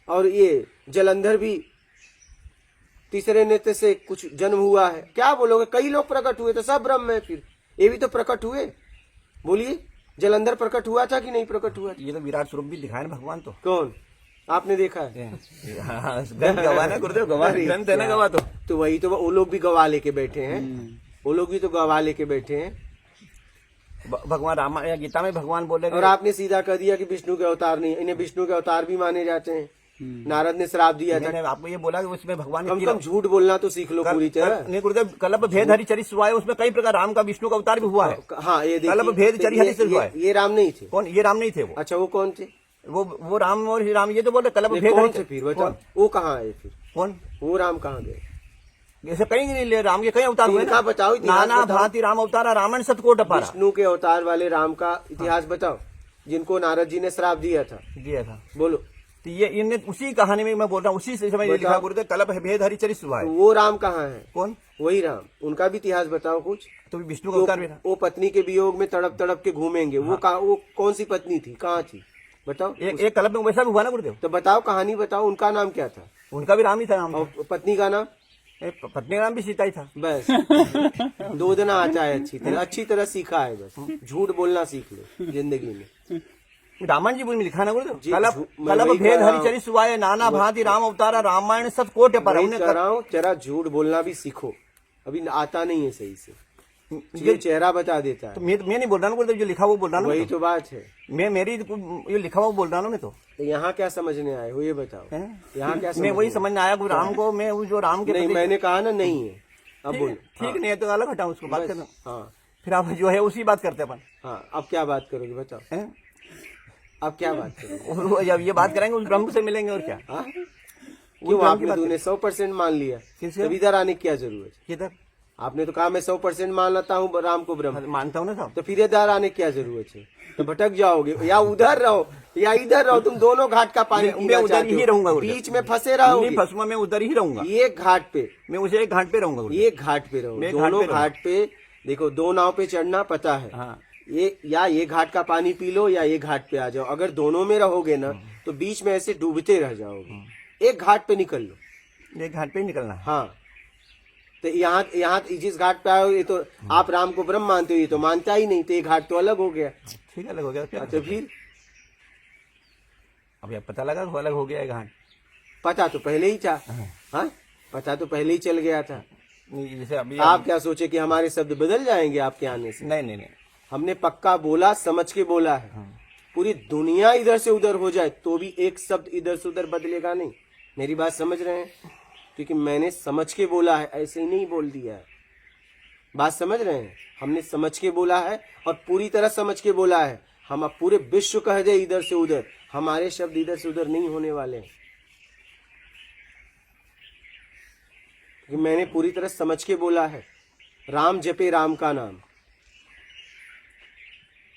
और ये जलंधर भी तीसरे नेत्र से कुछ जन्म हुआ है। क्या बोलोगे? कई लोग प्रकट हुए तो सब ब्रह्म है। फिर ये भी तो प्रकट हुए। बोलिए, जलंधर प्रकट हुआ था कि नहीं प्रकट हुआ? ये तो विराट स्वरूप भी दिखाया ना भगवान। तो कौन? आपने देखा है? ग्रंथ गवाह ना गुरुदेव, गवाह ग्रंथ है ना गवाह। तो वही तो वो लोग भी गवाह लेके बैठे हैं। वो लोग भी तो गवाह लेके बैठे हैं। भगवान राम या गीता में भगवान बोले। और आपने सीधा कह दिया कि विष्णु के अवतार नहीं। इन्हें विष्णु के अवतार भी माने जाते हैं। नारद ने श्राप दिया था। मैंने आपको ये बोला कि उसमें भगवान कम कम झूठ बोलना तो सीख लो पूरी तरह। नहीं गुरुदेव, कल्प भेद हरि चरित हुआ है, उसमें कई प्रकार राम का विष्णु का अवतार भी हुआ है। हाँ ये देखिए, कल्प भेद चरि हरि से हुआ है। ये राम नहीं थे। कौन? ये राम नहीं थे वो। अच्छा वो कौन थे? वो राम और ही राम, ये तो बोले कल्प नहीं, भेद कौन हरि थे से। फिर बताओ, वो कहाँ आए फिर? कौन? वो राम कहाँ गए? जैसे कहीं नहीं ले, राम के कई अवतार हुए इनका ना। बताओ, इतिहास नाना बताओ। भांति राम अवतारा रावण सतकोट अपारा विष्णु के अवतार वाले राम का इतिहास बताओ, जिनको नारद जी ने श्राप दिया था। दिया था। बोलो। तो ये इनने उसी कहानी में मैं बोल रहा हूँ, उसी से समय ये लिखा गुरुदेव, कल्प भेद हरि चरित हुआ है। वो राम कहाँ है? कौन? वही राम, उनका भी इतिहास बताओ कुछ। तो विष्णु का अवतार भी था। वो पत्नी के वियोग में तड़प तड़प के घूमेंगे, वो कौन सी पत्नी थी, कहाँ थी बताओ? एक कल्प में वैसा भी हुआ ना गुरुदेव। तो बताओ, कहानी बताओ, उनका नाम क्या था? उनका भी राम ही था नाम। और पत्नी का नाम? पत्नी का नाम भी सीता ही था। बस दो देना आता है, अच्छी तरह सीखा है, बस झूठ बोलना सीख लो जिंदगी में। रामायण जी में लिखा ना गुरुदेव, जी, कल्प मैं कल्प वही भेद कह रहा हरि चरित हुआ है, नाना भांति राम अवतारा रामायण सतकोट अपारा। वही कह रहा हूँ, जरा झूठ बोलना भी सीखो, अभी आता नहीं है सही से। ये चेहरा बता देता है। तो मैं नहीं बोल रहा ना गुरुदेव, जो लिखा वो बोल रहा ना। वही तो बात है। मैं मेरी ये लिखा हुआ बोल रहा हूँ मैं तो। यहाँ क्या समझने आए हो ये बताओ? यहाँ क्या मैं वही समझने आया राम को, मैं जो राम के नहीं, मैंने कहा ना नहीं है। अब बोलो। ठीक नहीं है तो अलग हटाऊं उसको, बात करना। हाँ फिर आप जो है उसी बात करते अपन। हाँ, अब क्या बात करोगे बताओ? हैं? अब क्या बात करोगे? जब ये बात करेंगे उस ब्रह्म से मिलेंगे और क्या। हाँ? क्यों आपने तूने 100% मान लिया? किससे? तब इधर आने की क्या जरूरत है? किधर? आपने तो कहा मैं 100% मान लेता हूँ राम को ब्रह्म, मानता हूँ ना साहब। तो फिर इधर आने की क्या जरूरत है? तो भटक जाओगे, या उधर रहो या इधर रहो, तुम दोनों घाट का पानी मैं उधर ही रहूंगा, बीच में फंसे रहोगे। नहीं फंसूंगा, मैं उधर ही रहूंगा। एक घाट पे, मैं उसे एक घाट पे रहूंगा। एक घाट पे रहो, दोनों घाट पे। देखो, दो नाव पे चढ़ना पता है। हाँ। ये घाट का पानी पी लो या ये घाट पे आ जाओ। अगर दोनों में रहोगे ना तो बीच में ऐसे डूबते रह जाओगे। एक घाट पे निकल लो, एक घाट पे ही निकलना है। हाँ। तो यहाँ जिस घाट पे आओगे, तो आप राम को ब्रह्म मानते हो, ये तो मानता ही नहीं, तो ये घाट तो अलग हो गया। ठीक है, अलग हो गया क्या? तो फिर अब ये पता लगा अलग हो गया है घाट। पता तो पहले ही था। हाँ, पता तो पहले ही चल गया था। जैसे अभी आप क्या सोचे कि हमारे शब्द बदल जाएंगे आपके आने से? नहीं नहीं नहीं, हमने पक्का बोला, समझ के बोला है। पूरी दुनिया इधर से उधर हो जाए तो भी एक शब्द इधर से उधर बदलेगा नहीं। मेरी बात समझ रहे हैं? क्योंकि मैंने समझ के बोला है, ऐसे ही नहीं बोल दिया है। बात समझ रहे हैं? हमने समझ के बोला है और पूरी तरह समझ के बोला है। हम अब पूरे विश्व कह दे इधर से उधर, हमारे शब्द इधर से उधर नहीं होने वाले हैं। क्योंकि मैंने पूरी तरह समझ के बोला है। राम जपे राम का नाम,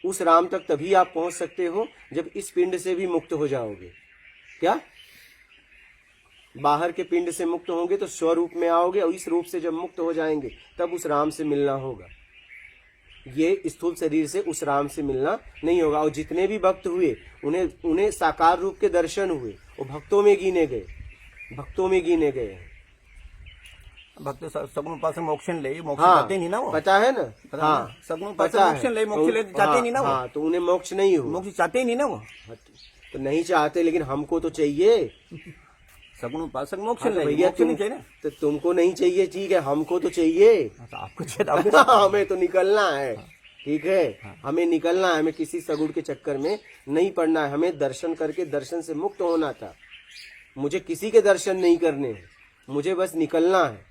उस राम तक तभी आप पहुंच सकते हो जब इस पिंड से भी मुक्त हो जाओगे। क्या? बाहर के पिंड से मुक्त होंगे तो स्वरूप में आओगे, और इस रूप से जब मुक्त हो जाएंगे तब उस राम से मिलना होगा। ये स्थूल शरीर से उस राम से मिलना नहीं होगा। और जितने भी भक्त हुए उन्हें साकार रूप के दर्शन हुए, वो भक्तों में गिने गए, भक्तों में गिने गए। भक्त सगुण उपासक मोक्ष ले, मोक्ष हाँ, चाहते नहीं ना वो। पता है ना? हाँ, सगुण उपासक पता मोक्ष है। ले, मोक्ष ले चाहते नहीं ना वो। हाँ, तो उन्हें मोक्ष नहीं हुआ। मोक्ष चाहते ही नहीं ना वो। तो नहीं चाहते, लेकिन हमको तो चाहिए। सगुण उपासक मोक्ष हाँ, तो ले, भैया मोक्ष नहीं चाहिए ना। तो तुमको नहीं चाहिए, ठीक है, हमको तो चाहिए। तो आपको चाहिए, हमें तो निकलना है, ठीक है। हमें निकलना है, हमें किसी सगुण के चक्कर में नहीं पड़ना है। हमें दर्शन करके दर्शन से मुक्त होना था। मुझे किसी के दर्शन नहीं करने हैं, मुझे बस निकलना है।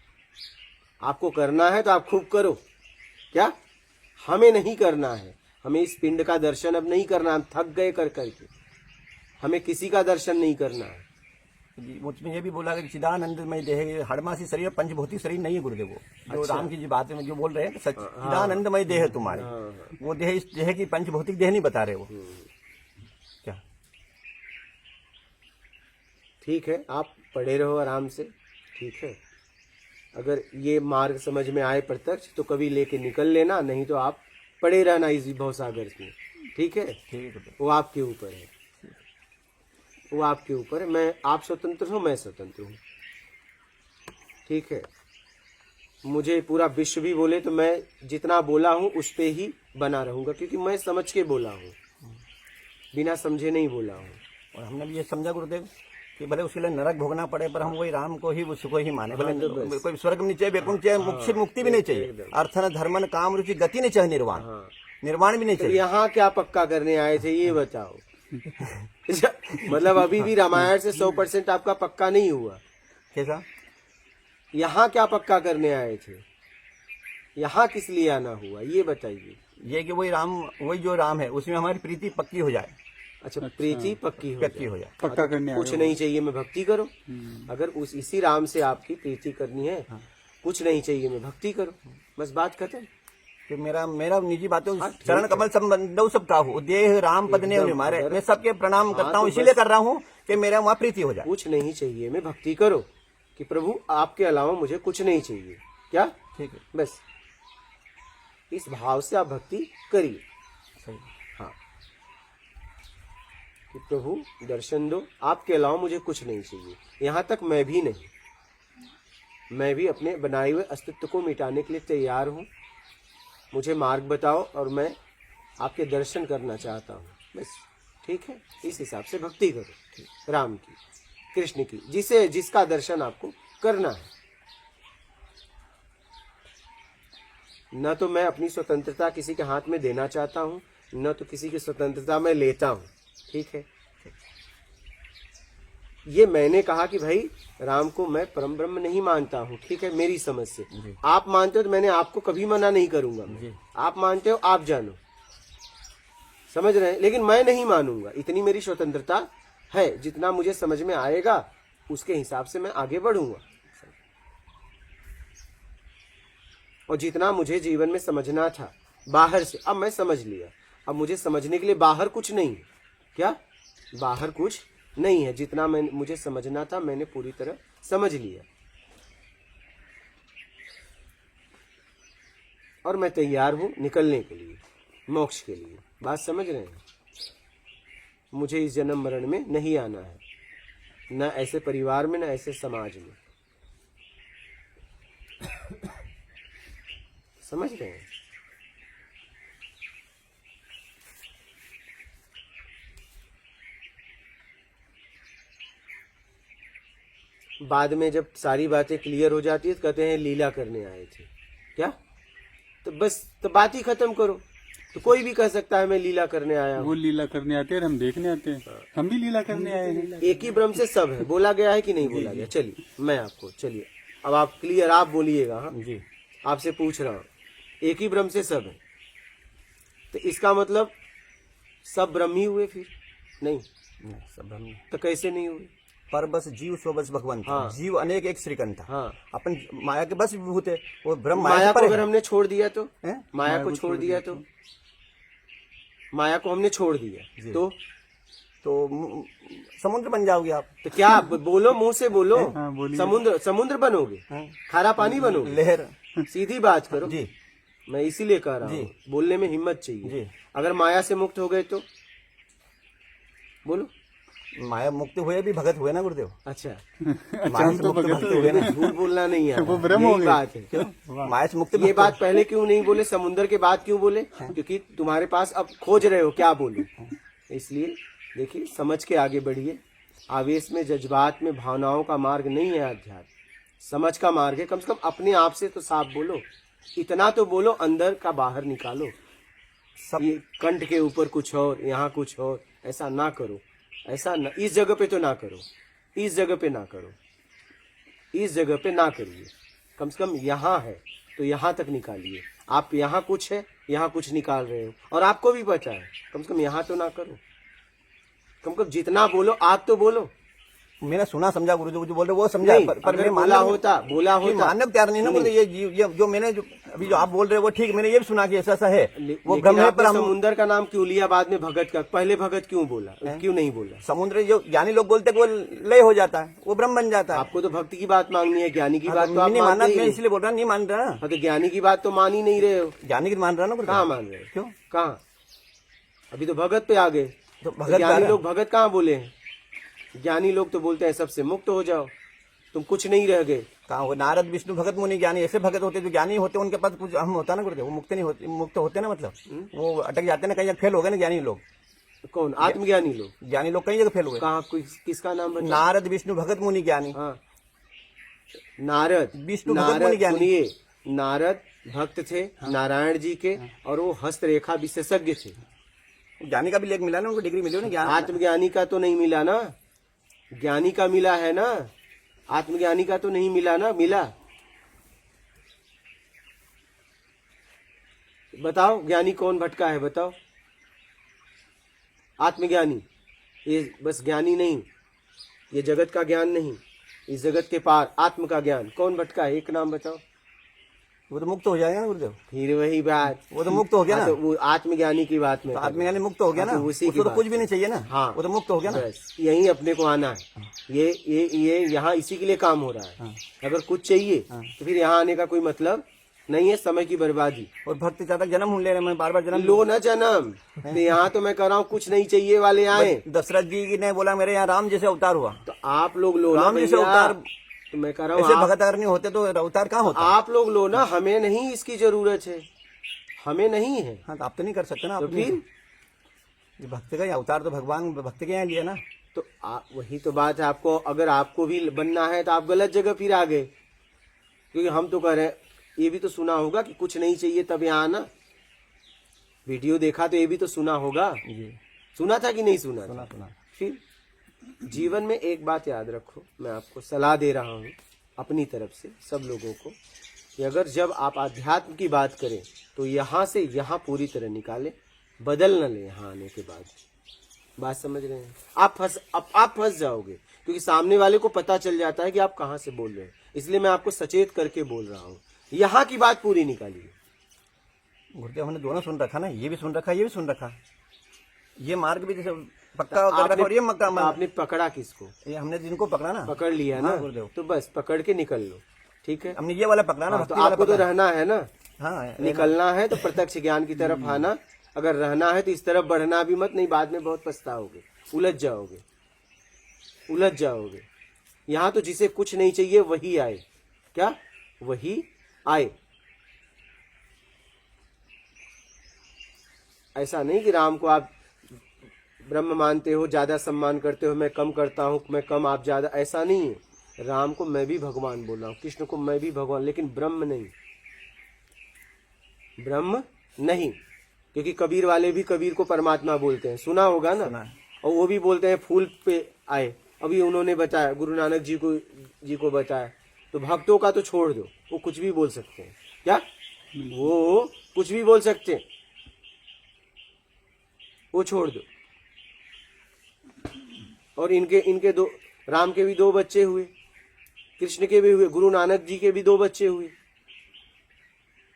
आपको करना है तो आप खूब करो। क्या? हमें नहीं करना है। हमें इस पिंड का दर्शन अब नहीं करना, हम थक गए कर करके। हमें किसी का दर्शन नहीं करना है। मुझमें ये भी बोला कि चिदानंदमय देह, हड़मासी शरीर, पंचभौतिक शरीर नहीं है गुरुदेव वो। जो राम की जी बात में जो बोल रहे हैं, चिदानंदमय देह है तुम्हारी। वो देह इस देह की पंचभौतिक देह नहीं बता रहे वो। क्या? ठीक है, आप पढ़े रहो आराम से, ठीक है। अगर ये मार्ग समझ में आए प्रत्यक्ष तो कभी लेके निकल लेना, नहीं तो आप पड़े रहना इस भवसागर में, ठीक है। ठीक है, वो आपके ऊपर है, वो आपके ऊपर है। मैं, आप स्वतंत्र हो, मैं स्वतंत्र हूँ, ठीक है। मुझे पूरा विश्व भी बोले तो मैं जितना बोला हूँ उस पे ही बना रहूंगा, क्योंकि मैं समझ के बोला हूँ, बिना समझे नहीं बोला हूँ। और हमने भी ये समझा गुरुदेव कि भले उसके लिए नरक भोगना पड़े, पर हम वही राम को ही, उसको ही माने। भले कोई स्वर्ग नहीं चाहिए, वैकुंठ चाहिए, मुक्ति भी नहीं चाहिए, अर्थन धर्मन काम रुचि गति नहीं चाहिए, निर्वाण, निर्वाण भी नहीं चाहिए। यहाँ क्या पक्का करने आए थे ये बताओ? मतलब अभी भी रामायण से 100% आपका पक्का नहीं हुआ। कैसा? यहाँ क्या पक्का करने आए थे? यहाँ किस लिए आना हुआ ये बताइए। ये कि वही जो राम है उसमें हमारी प्रीति पक्की हो जाए। अच्छा, प्रीति पक्की हो जाए। पक्का करने कुछ नहीं चाहिए मैं भक्ति करो। अगर इसी राम से आपकी प्रीति करनी है, कुछ नहीं चाहिए मैं भक्ति करो, बस बात खत्म। कि मेरा निजी बातों चरण कमल संबंधो सब काहू देह राम पद ने हमारे, मैं सबके प्रणाम करता हूँ, इसीलिए कर रहा हूँ कि मेरा वहाँ प्रीति हो जाए। कुछ नहीं चाहिए मैं भक्ति करो कि प्रभु आपके अलावा मुझे कुछ नहीं चाहिए। क्या? ठीक है, बस इस भाव से आप भक्ति करिए। सही। हाँ, कि प्रभु दर्शन दो, आपके अलावा मुझे कुछ नहीं चाहिए। यहाँ तक मैं भी नहीं, मैं भी अपने बनाए हुए अस्तित्व को मिटाने के लिए तैयार हूँ। मुझे मार्ग बताओ और मैं आपके दर्शन करना चाहता हूँ, बस। ठीक है, इस हिसाब से भक्ति करो राम की, कृष्ण की, जिसका दर्शन आपको करना है। न तो मैं अपनी स्वतंत्रता किसी के हाथ में देना चाहता हूँ, न तो किसी की स्वतंत्रता मैं लेता हूँ। ठीक है, ये मैंने कहा कि भाई राम को मैं परम ब्रह्म नहीं मानता हूँ। ठीक है, मेरी समझ से आप मानते हो तो मैंने आपको कभी मना नहीं करूंगा। आप मानते हो, आप जानो, समझ रहे हैं, लेकिन मैं नहीं मानूंगा। इतनी मेरी स्वतंत्रता है, जितना मुझे समझ में आएगा उसके हिसाब से मैं आगे बढ़ूंगा। और जितना मुझे जीवन में समझना था बाहर से, अब मैं समझ लिया। अब मुझे समझने के लिए बाहर कुछ नहीं है। क्या? बाहर कुछ नहीं है। जितना मुझे समझना था मैंने पूरी तरह समझ लिया, और मैं तैयार हूं निकलने के लिए, मोक्ष के लिए। बात समझ रहे हैं? मुझे इस जन्म मरण में नहीं आना है, न ऐसे परिवार में, न ऐसे समाज में। समझ रहे हैं? बाद में जब सारी बातें क्लियर हो जाती है तो कहते हैं लीला करने आए थे। क्या? तो बस, तो बात ही खत्म करो। तो कोई भी कह सकता है मैं लीला करने आया हूँ। वो लीला करने आते हैं, हम देखने आते हैं। हम भी लीला करने आए हैं। एक ही ब्रह्म से सब है, बोला गया है कि नहीं बोला गया? चलिए मैं आपको, चलिए अब आप क्लियर, आप बोलिएगा। हाँ जी, आपसे पूछ रहा हूँ, एक ही ब्रह्म से सब है, तो इसका मतलब सब ब्रह्म ही हुए? फिर नहीं, सब ब्रह्म। तो कैसे नहीं हुए? पर बस जीव सो बस भगवंत। हाँ। जीव अनेक एक श्रीकंठ। हाँ, अपन माया के बस विभूत है, वो ब्रह्म माया को पर अगर है। हमने छोड़ दिया तो, हैं? माया को छोड़ दिया तो, माया को हमने छोड़ दिया तो समुद्र बन जाओगे आप। तो क्या? बोलो, मुंह से बोलो। हाँ, बोलिए। समुद्र बनोगे, हाँ। खारा पानी बनोगे, लहर। सीधी बात करो जी। मैं इसीलिए कह रहा हूँ, बोलने में हिम्मत चाहिए। जी। अगर माया से मुक्त हो गए तो बोलो। माया मुक्त हुए भी भगत हुए ना गुरुदेव। अच्छा, माया से मुक्त भगत हुए ना। झूठ बोलना नहीं है, वो ब्रह्म हो यही गए। बात है। क्यों? माया से मुक्त ये बात पहले क्यों नहीं बोले, समुद्र के बाद क्यों बोले? क्योंकि तुम्हारे पास अब खोज रहे हो क्या बोलूं, इसलिए देखिए समझ के आगे बढ़िए। आवेश में, जज्बात में, भावनाओं का मार्ग नहीं है अध्यात्म, समझ का मार्ग है। कम से कम अपने आप से तो साफ बोलो, इतना तो बोलो, अंदर का बाहर निकालो। सब ये कंठ के ऊपर कुछ और, यहाँ कुछ और, ऐसा ना करो। ऐसा ना, इस जगह पे तो ना करो, इस जगह पे ना करो, इस जगह पे ना करिए। कम से कम यहाँ है तो यहाँ तक निकालिए। आप यहाँ कुछ है, यहाँ कुछ निकाल रहे हो, और आपको भी पता है, कम से कम यहाँ तो ना करो। कम से कम जितना बोलो आप तो बोलो। मैंने सुना समझा गुरुदेव जो बोल रहे वो समझा, नहीं, पर अगर मैं बोला होता मानव तैयार नहीं ना बोलते। ये जो मैंने अभी जो आप बोल रहे हो वो ठीक, मैंने ये भी सुना कि ऐसा सा है, वो लेकिन ब्रह्म है। आपने पर हम समुंदर का नाम क्यों लिया बाद में भगत का? पहले भगत क्यों बोला, क्यों नहीं बोला? समुद्र जो ज्ञानी लोग बोलते हैं वो लय हो जाता है, वो ब्रह्म बन जाता है। आपको तो भक्ति की बात मांगनी है, ज्ञानी की बात तो आप नहीं मानना, मानते ही मैं नहीं। इसलिए बोल रहा नहीं मान रहा। हाँ, तो ज्ञानी की बात तो मान ही नहीं रहे हो। ज्ञानी की मान रहा ना गुरुदेव। कहाँ मान रहे हो? क्यों? कहाँ? अभी तो भगत पे आ गए। तो भगत ज्ञानी लोग भगत कहाँ बोले हैं? ज्ञानी लोग तो बोलते हैं सबसे मुक्त हो जाओ, तुम कुछ नहीं रह गए। कहाँ? वो नारद विष्णु भगत मुनि ज्ञानी ऐसे भगत होते जो ज्ञानी होते, उनके पास कुछ हम होता ना गुरुदेव, वो मुक्त नहीं होते, मुक्त होते ना, मतलब वो अटक जाते ना, कहीं फेल हो गए ना ज्ञानी लोग। कौन? आत्मज्ञानी लोग? ज्ञानी लोग कई जगह फेल हुए। कहाँ? किसका नाम बता? नारद विष्णु भगत मुनि ज्ञानी। हाँ, नारद विष्णु भगत मुनि ज्ञानी। सुनिए, नारद भक्त थे नारायण जी के, और वो हस्तरेखा विशेषज्ञ थे। ज्ञानी का भी लेख मिला ना, उनको डिग्री मिली हो ना ज्ञान। आत्मज्ञानी का तो नहीं मिला ना, ज्ञानी का मिला है ना, आत्मज्ञानी का तो नहीं मिला ना। मिला? बताओ ज्ञानी कौन भटका है, बताओ। आत्मज्ञानी, ये बस ज्ञानी नहीं, ये जगत का ज्ञान नहीं, इस जगत के पार आत्म का ज्ञान कौन भटका है, एक नाम बताओ। वो तो मुक्त हो जाएगा ना गुरुदेव। फिर वही बात, वो तो मुक्त हो गया ना। तो वो आत्मज्ञानी की बात में, तो आत्मज्ञानी मुक्त हो गया ना, तो उसी उसको की तो बात कुछ भी नहीं चाहिए ना। हाँ, वो तो मुक्त हो गया ना। बस यही अपने को आना है। ये यहाँ इसी के लिए काम हो रहा है। हाँ। अगर कुछ चाहिए तो फिर यहाँ आने का कोई मतलब नहीं है, समय की बर्बादी। और भक्त चाहता जन्म ले रहे, मैं बार बार जन्म लो ना जन्म, तो यहाँ तो मैं कह रहा हूँ कुछ नहीं चाहिए वाले आए। दशरथ जी ने बोला मेरे यहाँ राम जैसे अवतार हुआ, तो आप लोग लो ना राम जैसे भैया। अवतार। तो मैं कह रहा ऐसे हूँ भगत अगर नहीं होते तो अवतार कहाँ होता। आप लोग लो ना, हमें नहीं इसकी जरूरत है, हमें नहीं है। हाँ, तो आप तो नहीं कर सकते ना। तो अपनी- फिर ये भक्त का ही अवतार तो भगवान भक्त के यहाँ लिया ना। तो वही तो बात है। आपको अगर आपको भी बनना है तो आप गलत जगह फिर आ गए, क्योंकि हम तो कह रहे हैं। ये भी तो सुना होगा कि कुछ नहीं चाहिए तब यहाँ आना। वीडियो देखा तो ये भी तो सुना होगा। जी, सुना था कि नहीं सुना सुना था? सुना। फिर जीवन में एक बात याद रखो, मैं आपको सलाह दे रहा हूँ अपनी तरफ से सब लोगों को, कि अगर जब आप आध्यात्म की बात करें तो यहाँ से यहाँ पूरी तरह निकालें, बदल न ले यहाँ आने के बाद। बात समझ रहे हैं? आप फंस जाओगे, क्योंकि सामने वाले को पता चल जाता है कि आप कहाँ से बोल रहे हैं। इसलिए मैं आपको सचेत करके बोल रहा हूँ, यहाँ की बात पूरी निकालिए। गुरुदेव हमने दोनों सुन रखा ना, ये भी सुन रखा, ये भी सुन रखा। ये मार्ग भी जैसे पक्का कर रखा, और ये मक्का आपने पकड़ा किसको? ये हमने जिनको पकड़ा ना, पकड़ लिया ना, हाँ, गुरुदेव। तो बस पकड़ के निकल लो, ठीक है। हमने ये वाला पकड़ा ना, हाँ, तो भक्ति वाला आपको तो पकड़ा। रहना है ना, हाँ, निकलना है तो प्रत्यक्ष ज्ञान की तरफ आना। अगर रहना है तो इस तरफ बढ़ना भी मत, नहीं बाद में बहुत पछताओगे, उलझ जाओगे। यहाँ तो जिसे कुछ नहीं चाहिए वही आए, क्या वही आए। ऐसा नहीं कि राम को आप ब्रह्म मानते हो, ज्यादा सम्मान करते हो, मैं कम करता हूँ, मैं कम आप ज्यादा, ऐसा नहीं है। राम को मैं भी भगवान बोल रहा हूँ, कृष्ण को मैं भी भगवान, लेकिन ब्रह्म नहीं, क्योंकि कबीर वाले भी कबीर को परमात्मा बोलते हैं, सुना होगा ना। और वो भी बोलते हैं फूल पे आए। अभी उन्होंने बताया, गुरु नानक जी को बताया। तो भक्तों का तो छोड़ दो, वो कुछ भी बोल सकते हैं, क्या वो कुछ भी बोल सकते हैं, वो छोड़ दो। और इनके दो, राम के भी 2 बच्चे हुए, कृष्ण के भी हुए, गुरु नानक जी के भी 2 बच्चे हुए,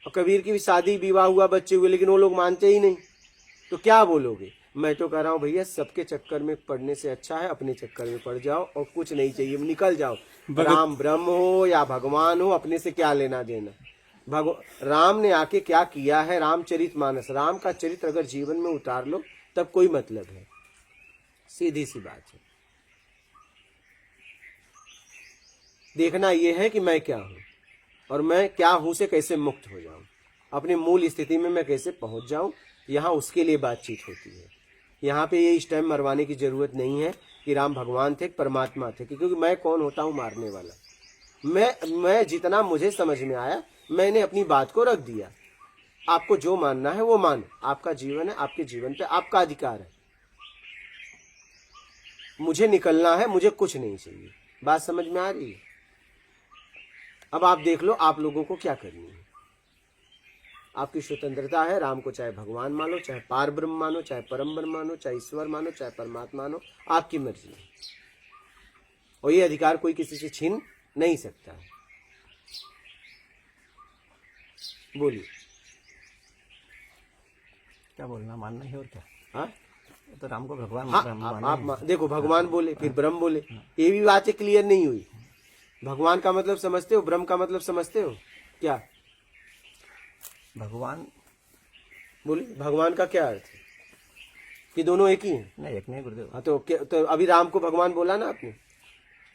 और कबीर की भी शादी विवाह हुआ, बच्चे हुए, लेकिन वो लोग मानते ही नहीं। तो क्या बोलोगे? मैं तो कह रहा हूँ भैया, सबके चक्कर में पड़ने से अच्छा है अपने चक्कर में पड़ जाओ और कुछ नहीं चाहिए, निकल जाओ। राम ब्रह्म हो या भगवान हो, अपने से क्या लेना देना। राम ने आके क्या किया है, रामचरितमानस, राम का चरित्र अगर जीवन में उतार लो तब कोई मतलब है। सीधी सी बात है। देखना यह है कि मैं क्या हूं, और मैं क्या हूं से कैसे मुक्त हो जाऊं, अपनी मूल स्थिति में मैं कैसे पहुंच जाऊं। यहाँ उसके लिए बातचीत होती है। यहाँ पे ये स्टैम्प मरवाने की जरूरत नहीं है कि राम भगवान थे, परमात्मा थे, क्योंकि मैं कौन होता हूँ मारने वाला। मैं जितना मुझे समझ में आया मैंने अपनी बात को रख दिया। आपको जो मानना है वो मानो, आपका जीवन है, आपके जीवन पे आपका अधिकार है। मुझे निकलना है, मुझे कुछ नहीं चाहिए। बात समझ में आ रही है? अब आप देख लो आप लोगों को क्या करनी है। आपकी स्वतंत्रता है। राम को चाहे भगवान मानो, चाहे पार ब्रह्म मानो, चाहे परम ब्रह्म मानो, चाहे ईश्वर मानो, चाहे परमात्मा मानो, आपकी मर्जी है। और ये अधिकार कोई किसी से छीन नहीं सकता है। बोलिए, क्या बोलना, मानना है और क्या। हाँ तो राम को भगवान आप देखो, भगवान बोले, फिर ब्रह्म बोले, ये भी बातें क्लियर नहीं हुई। भगवान का मतलब समझते हो, ब्रह्म का मतलब समझते हो क्या? भगवान बोलिए, भगवान का क्या अर्थ है? कि दोनों एक ही हैं? नहीं, एक नहीं गुरुदेव। हाँ, तो अभी राम को भगवान बोला ना आपने,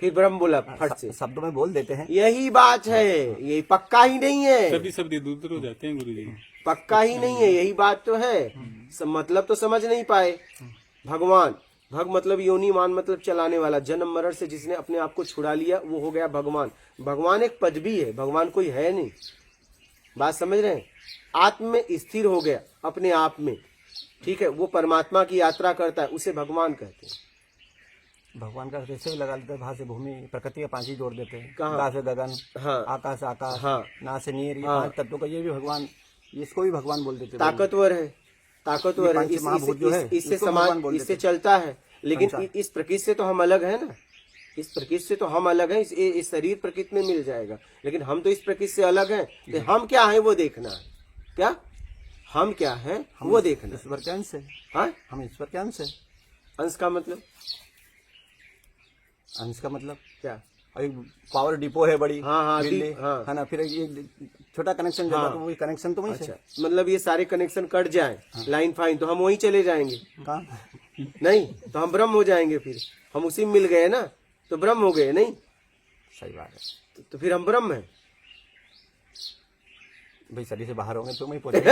फिर ब्रह्म बोला फट से। शब्दों में बोल देते हैं। यही बात है, यही पक्का ही नहीं है। सभी शब्द इधर हो जाते हैं गुरुजी। पक्का ही नहीं है, यही बात तो है। मतलब तो समझ नहीं पाए। भगवान, भग मतलब योनि, मान मतलब चलाने वाला, जन्म मरण से जिसने अपने आप को छुड़ा लिया वो हो गया भगवान। भगवान एक पदवी है, भगवान कोई है नहीं। बात समझ रहे हैं? आत्म में स्थिर हो गया अपने आप में, ठीक है, वो परमात्मा की यात्रा करता है, उसे भगवान कहते हैं। भगवान का कैसे भी लगा लेते हैं, भा से भूमि, प्रकृति के 5 ही जोड़ देते हैं। कहाँ? गा से गगन, हाँ आकाश से आकाश, हाँ ना से नीर, ये हाँ। 5 तत्वों का ये भी भगवान, इसको भी भगवान बोल देते हैं। ताकतवर है, ताकतवर है, ये पंच महाभूत जो है, इससे इसको भगवान समाज बोल इससे देते चलता है। लेकिन संसार। इस प्रकृति से तो हम अलग है ना, इस प्रकृति से तो हम अलग हैं। इस शरीर प्रकृति में मिल जाएगा, लेकिन हम तो इस प्रकृति से अलग हैं। तो हम क्या है वो देखना है। क्या हम क्या है वो देखना है। ईश्वर के अंश है, हाँ, हम ईश्वर के अंश है। अंश का मतलब अंश का मतलब क्या? और एक पावर डिपो है बड़ी, हाँ, हाँ, दिल्ली, हाँ। है ना, फिर ये छोटा कनेक्शन जो है, तो वही कनेक्शन तो वहीं से। अच्छा, मतलब ये सारे कनेक्शन कट जाए, लाइन फाइन, तो हम वहीं चले जाएंगे? कहाँ? नहीं, तो हम ब्रह्म हो जाएंगे। फिर हम उसी में मिल गए ना, तो ब्रह्म हो गए। नहीं, सही बात है। तो फिर हम ब्रह्म हैं। भाई सभी से बाहर होंगे तो वहीं पहुंचेंगे।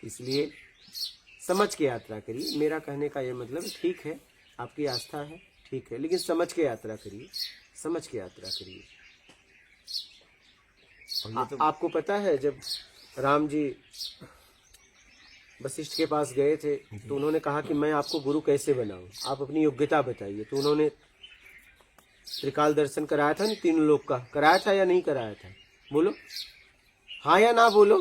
इसलिए समझ के यात्रा करिए। मेरा कहने का ये मतलब, ठीक है आपकी आस्था है, ठीक है, लेकिन समझ के यात्रा करिए, समझ के यात्रा करिए। आपको पता है, जब राम जी वशिष्ठ के पास गए थे, तो उन्होंने कहा कि मैं आपको गुरु कैसे बनाऊं, आप अपनी योग्यता बताइए। तो उन्होंने त्रिकाल दर्शन कराया था ना, 3 लोक का कराया था या नहीं कराया था? बोलो हाँ या ना, बोलो।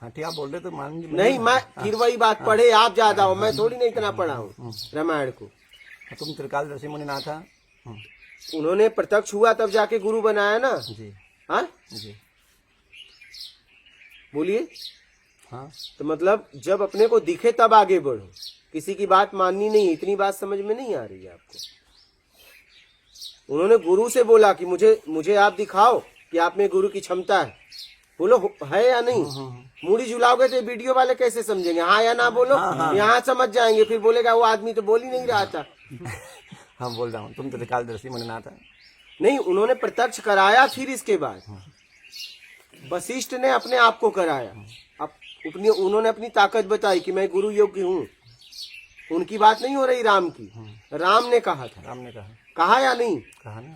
हाँ ठीक, आप बोल रहे तो मान नहीं, मैं फिर वही बात, पढ़े आप ज्यादा हो, मैं थोड़ी नहीं इतना पढ़ा हूँ रामायण को। तुम त्रिकालदर्शी मुनि ना था। उन्होंने प्रत्यक्ष हुआ तब जाके गुरु बनाया ना। जी हाँ जी बोलिए। हाँ, तो मतलब जब अपने को दिखे तब आगे बढ़ो, किसी की बात माननी नहीं। इतनी बात समझ में नहीं आ रही है आपको? उन्होंने गुरु से बोला कि मुझे आप दिखाओ कि आप में गुरु की क्षमता है। बोलो है या नहीं? मूड़ी झुलाओगे तो वीडियो वाले कैसे समझेंगे? हाँ या ना बोलो। यहाँ समझ जाएंगे, फिर बोलेगा वो आदमी तो बोल ही नहीं रहा था। हाँ बोल रहा हूँ, तुम त्रिकालदर्शी मुनि ना था। नहीं, उन्होंने प्रत्यक्ष कराया, फिर इसके बाद वशिष्ठ ने अपने आप को कराया। उन्होंने अपनी ताकत बताई कि मैं गुरु योग्य हूँ। उनकी बात नहीं हो रही, राम की। राम ने कहा था। राम ने कहा या नहीं? कहा ना।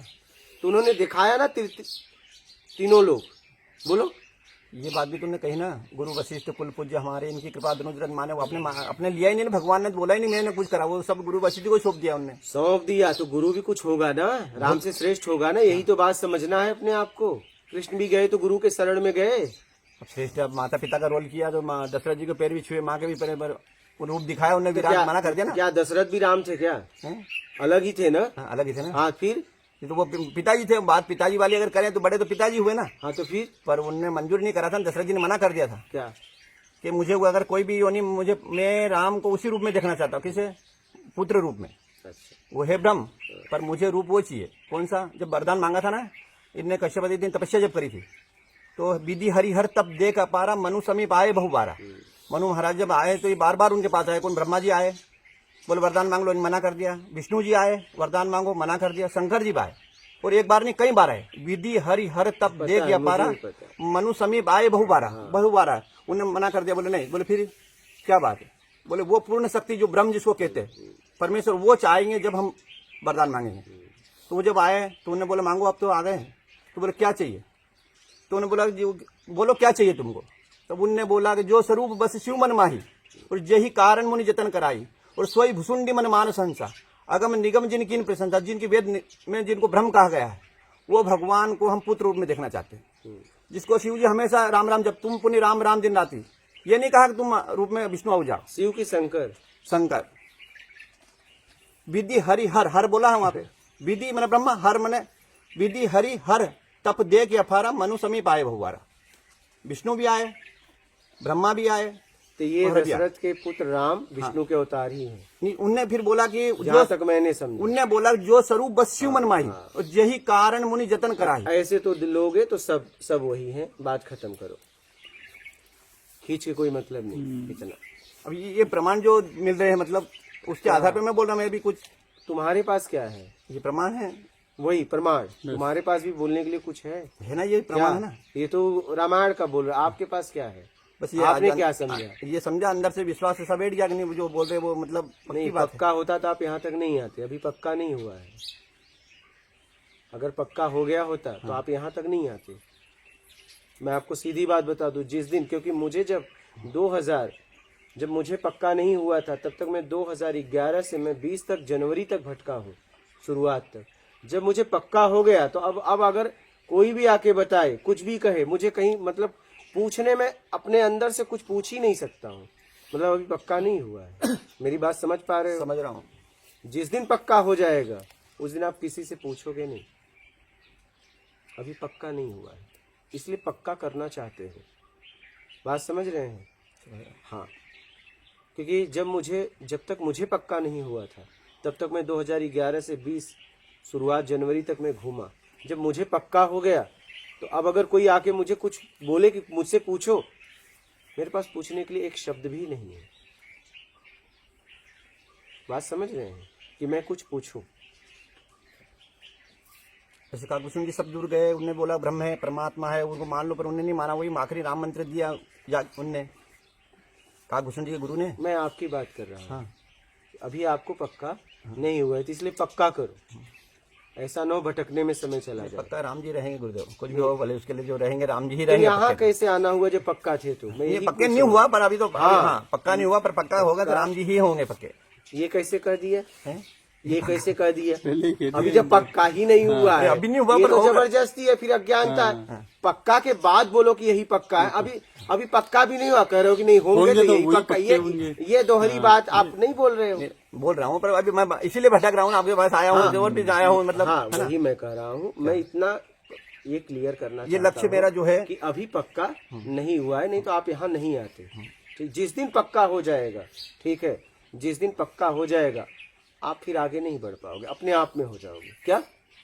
तो उन्होंने दिखाया ना, तीनों लोग। बोलो। ये बात भी तुमने कही ना, गुरु वशिष्ठ कुल पूज्य हमारे, इनकी कृपा अनुग्रह माने। वो अपने लिया ही नहीं, भगवान ने बोला ही नहीं मैंने कुछ करा, वो सब गुरु वशिष्ठ को सौंप दिया उनने। सौंप दिया तो गुरु भी कुछ होगा ना, राम से श्रेष्ठ होगा ना। यही तो बात समझना है अपने आप को। कृष्ण भी गए तो गुरु के शरण में गए। अब श्रेष्ठ अब माता पिता का रोल किया, तो दशरथ जी के पैर भी छुए, माँ के भी पैर पर रूप दिखाया उन्हें, भी मना कर दिया ना। क्या दशरथ भी राम थे क्या? हैं? अलग ही थे ना। हाँ, अलग ही थे ना। हाँ, फिर ये तो वो पिताजी थे, बात पिताजी वाली अगर करें तो बड़े तो पिताजी हुए ना। हाँ, तो फिर पर उनने मंजूर नहीं करा था, दशरथ जी ने मना कर दिया था क्या? कि मुझे वो अगर कोई भी योनि, मैं राम को उसी रूप में देखना चाहता हूँ। किसे? पुत्र रूप में। अच्छा, वो है ब्रह्म, पर मुझे रूप वो चाहिए। कौन सा? जब वरदान मांगा था ना, इनने कश्यप आदि दिन तपस्या जब करी थी, तो विधि हरिहर तप देख अपारा, मनु समीप आए बहुबारा। मनु महाराज जब आए तो ये बार बार उनके पास आए। कौन? ब्रह्मा जी आए, बोले वरदान मांग लो, मना कर दिया। विष्णु जी आए, वरदान मांगो, मना कर दिया। शंकर जी आए, और एक बार नहीं कई बार आए। विधि हरिहर तप देख अपारा, मनु समीप आए बहुबारा। बहुबारा उन्हें मना कर दिया, बोले नहीं। बोले फिर क्या बात है? बोले वो पूर्ण शक्ति जो ब्रह्म जिसको कहते हैं, परमेश्वर, वो चाहेंगे जब हम वरदान मांगेंगे। तो वो जब आए तो उन्हें बोले मांगो, अब तो आ गए। तो बोले क्या चाहिए? तो उन्हें बोला बोलो क्या चाहिए तुमको? तब उनने बोला कि जो स्वरूप बस शिव मन माही, और यही कारण मुनि जतन कराई, और सोई भुसुंडी मन मानस हंसा, अगम निगम जिनकी प्रशंसा। जिनकी वेद में जिनको ब्रह्म कहा गया है, वो भगवान को हम पुत्र रूप में देखना चाहते हैं। जिसको शिव जी हमेशा राम राम, जब तुम पुण्य राम राम दिन राती, ये नहीं कहा कि तुम रूप में विष्णु हो जाओ। शिव की शंकर, शंकर। विधि हरि हर, हर बोला है वहां पे। विधि मन ब्रह्मा, हर मने विधि हरि हर तप दे के अफारा, मनु समीप आए बहुबारा। विष्णु भी आए, ब्रह्मा भी आए। तो ये दशरथ के पुत्र राम विष्णु के अवतार ही हैं। उनने फिर बोला कि जहाँ तक मैंने समझा, उनने बोला जो स्वरूप बस शिव मन माही, और यही कारण मुनि जतन कराही। ऐसे तो लोग हैं तो सब वही हैं। बात खत्म करो, खींच के कोई मतलब नहीं इतना। अब ये प्रमाण जो मिल रहे हैं, मतलब उसके आधार पर मैं बोल रहा हूँ। मैं भी कुछ, तुम्हारे पास क्या है? ये प्रमाण है, वही प्रमाण। तुम्हारे पास भी बोलने के लिए कुछ है ना? ये प्रमाण है ना। ये तो रामायण का बोल रहा, आपके पास क्या है? बस ये आपने क्या समझा? ये समझा, अंदर से विश्वास से सब बैठ गया कि नहीं, जो बोल रहे वो मतलब नहीं। पक्का होता तो आप यहाँ तक नहीं आते। अभी पक्का नहीं हुआ है। अगर पक्का हो गया होता तो आप यहाँ तक नहीं आते। मैं आपको सीधी बात बता दूं, जिस दिन, क्योंकि मुझे जब जब मुझे पक्का नहीं हुआ था तब तक मैं 2011 से मैं 20 तक जनवरी तक भटका हूँ, शुरुआत तक। जब मुझे पक्का हो गया तो अब अगर कोई भी आके बताए, कुछ भी कहे, मुझे कहीं मतलब पूछने में अपने अंदर से कुछ पूछ ही नहीं सकता हूँ, मतलब अभी पक्का नहीं हुआ है। मेरी बात समझ पा रहे हो? समझ रहा हूँ। जिस दिन पक्का हो जाएगा उस दिन आप किसी से पूछोगे नहीं। अभी पक्का नहीं हुआ है, इसलिए पक्का करना चाहते हो। बात समझ रहे हैं? हाँ, क्योंकि जब तक मुझे पक्का नहीं हुआ था तब तक मैं 2011 से 20 शुरुआत जनवरी तक मैं घूमा। जब मुझे पक्का हो गया तो अब अगर कोई आके मुझे कुछ बोले कि मुझसे पूछो, मेरे पास पूछने के लिए एक शब्द भी नहीं है। बात समझ रहे हैं कि मैं कुछ पूछूं? जैसे काकभूषण जी सब दूर गए, उनने बोला ब्रह्म है, परमात्मा है, उनको मान लो, पर उन्होंने नहीं माना। वही आखिरी राम मंत्र दिया या उनने, काकभूषण जी के गुरु ने। मैं आपकी बात कर रहा हूँ। हाँ। अभी आपको पक्का नहीं हुआ है तो इसलिए पक्का करो, ऐसा न हो भटकने में समय चला जाए। पक्का राम जी रहेंगे गुरुदेव, कुछ भी हो भले, उसके लिए जो रहेंगे राम जी ही तो रहेंगे। यहाँ पक्के। कैसे आना हुआ जब पक्का थे? तो मैं ये यही पक्के पूछ नहीं रहा हुआ, पर अभी तो हाँ। हाँ पक्का नहीं हुआ, पर पक्का होगा तो राम जी ही होंगे पक्के। हूँ। ये कैसे कर दिया? हैं? ये कैसे कर दिया? पहले कह अभी दिया जब पक्का ही नहीं हुआ है, अभी नहीं हुआ, ये पर तो होगा। जबरदस्ती है, फिर अज्ञानता है। पक्का के बाद बोलो कि यही पक्का है। अभी पक्का भी नहीं हुआ, कह रहे हो कि नहीं होंगे तो यही वही पक्का। पक्के होंगे। ये दोहरी बात आप नहीं बोल रहे हो। बोल रहा हूँ, पर अभी मैं इसीलिए भटक रहा हूँ, आपके पास आया हूँ, और भी आया हूँ, मतलब हाँ, है ना? वही मैं कह रहा हूँ। मैं इतना ये क्लियर करना ये चाहता लक्ष्य हूँ मेरा जो है कि अभी पक्का नहीं हुआ है, नहीं तो आप यहाँ नहीं आते। ठीक, जिस दिन पक्का हो जाएगा, ठीक है, जिस दिन पक्का हो जाएगा आप फिर आगे नहीं बढ़ पाओगे, अपने आप में हो जाओगे। क्या?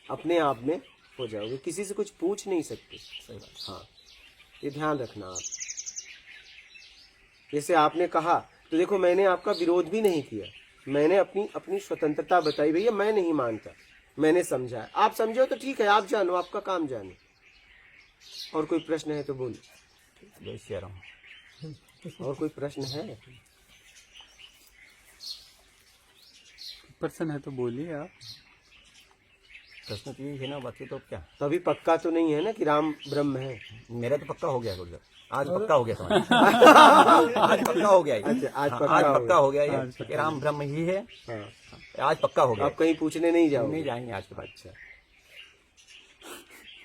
अपने आप में हो जाओगे, किसी से कुछ पूछ नहीं सकते। सही बात। हाँ, ये ध्यान रखना आप। जैसे आपने कहा तो देखो, मैंने आपका विरोध भी नहीं किया, मैंने अपनी स्वतंत्रता बताई। भैया मैं नहीं मानता, मैंने समझा। आप समझो तो ठीक है, आप जानो, आपका काम जाने। और कोई प्रश्न है तो बोलो। जय श्री राम। और कोई प्रश्न है? प्रश्न है तो बोलिए आप। प्रश्न तो यही है ना, बाकी तो क्या। तो अभी पक्का तो नहीं है ना कि राम ब्रह्म है? मेरा तो पक्का हो गया गुरुदेव, आज पक्का हो गया समझ। आज पक्का हो गया ये। अच्छा, आज हाँ, पक्का आज हो पक्का हो गया ये आज कि राम ब्रह्म ही है। हाँ, आज पक्का हो गया। आप कहीं पूछने नहीं जाओगे? नहीं जाएंगे आज के बाद। अच्छा,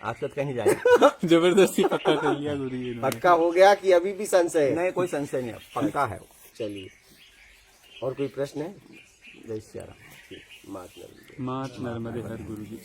आज तक कहीं जाएंगे। जबरदस्ती पक्का कर लिया गुरु जी ने। पक्का हो गया कि अभी भी संशय है? नहीं, कोई संशय नहीं, पक्का है वो। चलिए, और कोई प्रश्न है? जय श्री राम। मात नर्मदे। मात नर्मदे हर गुरु जी।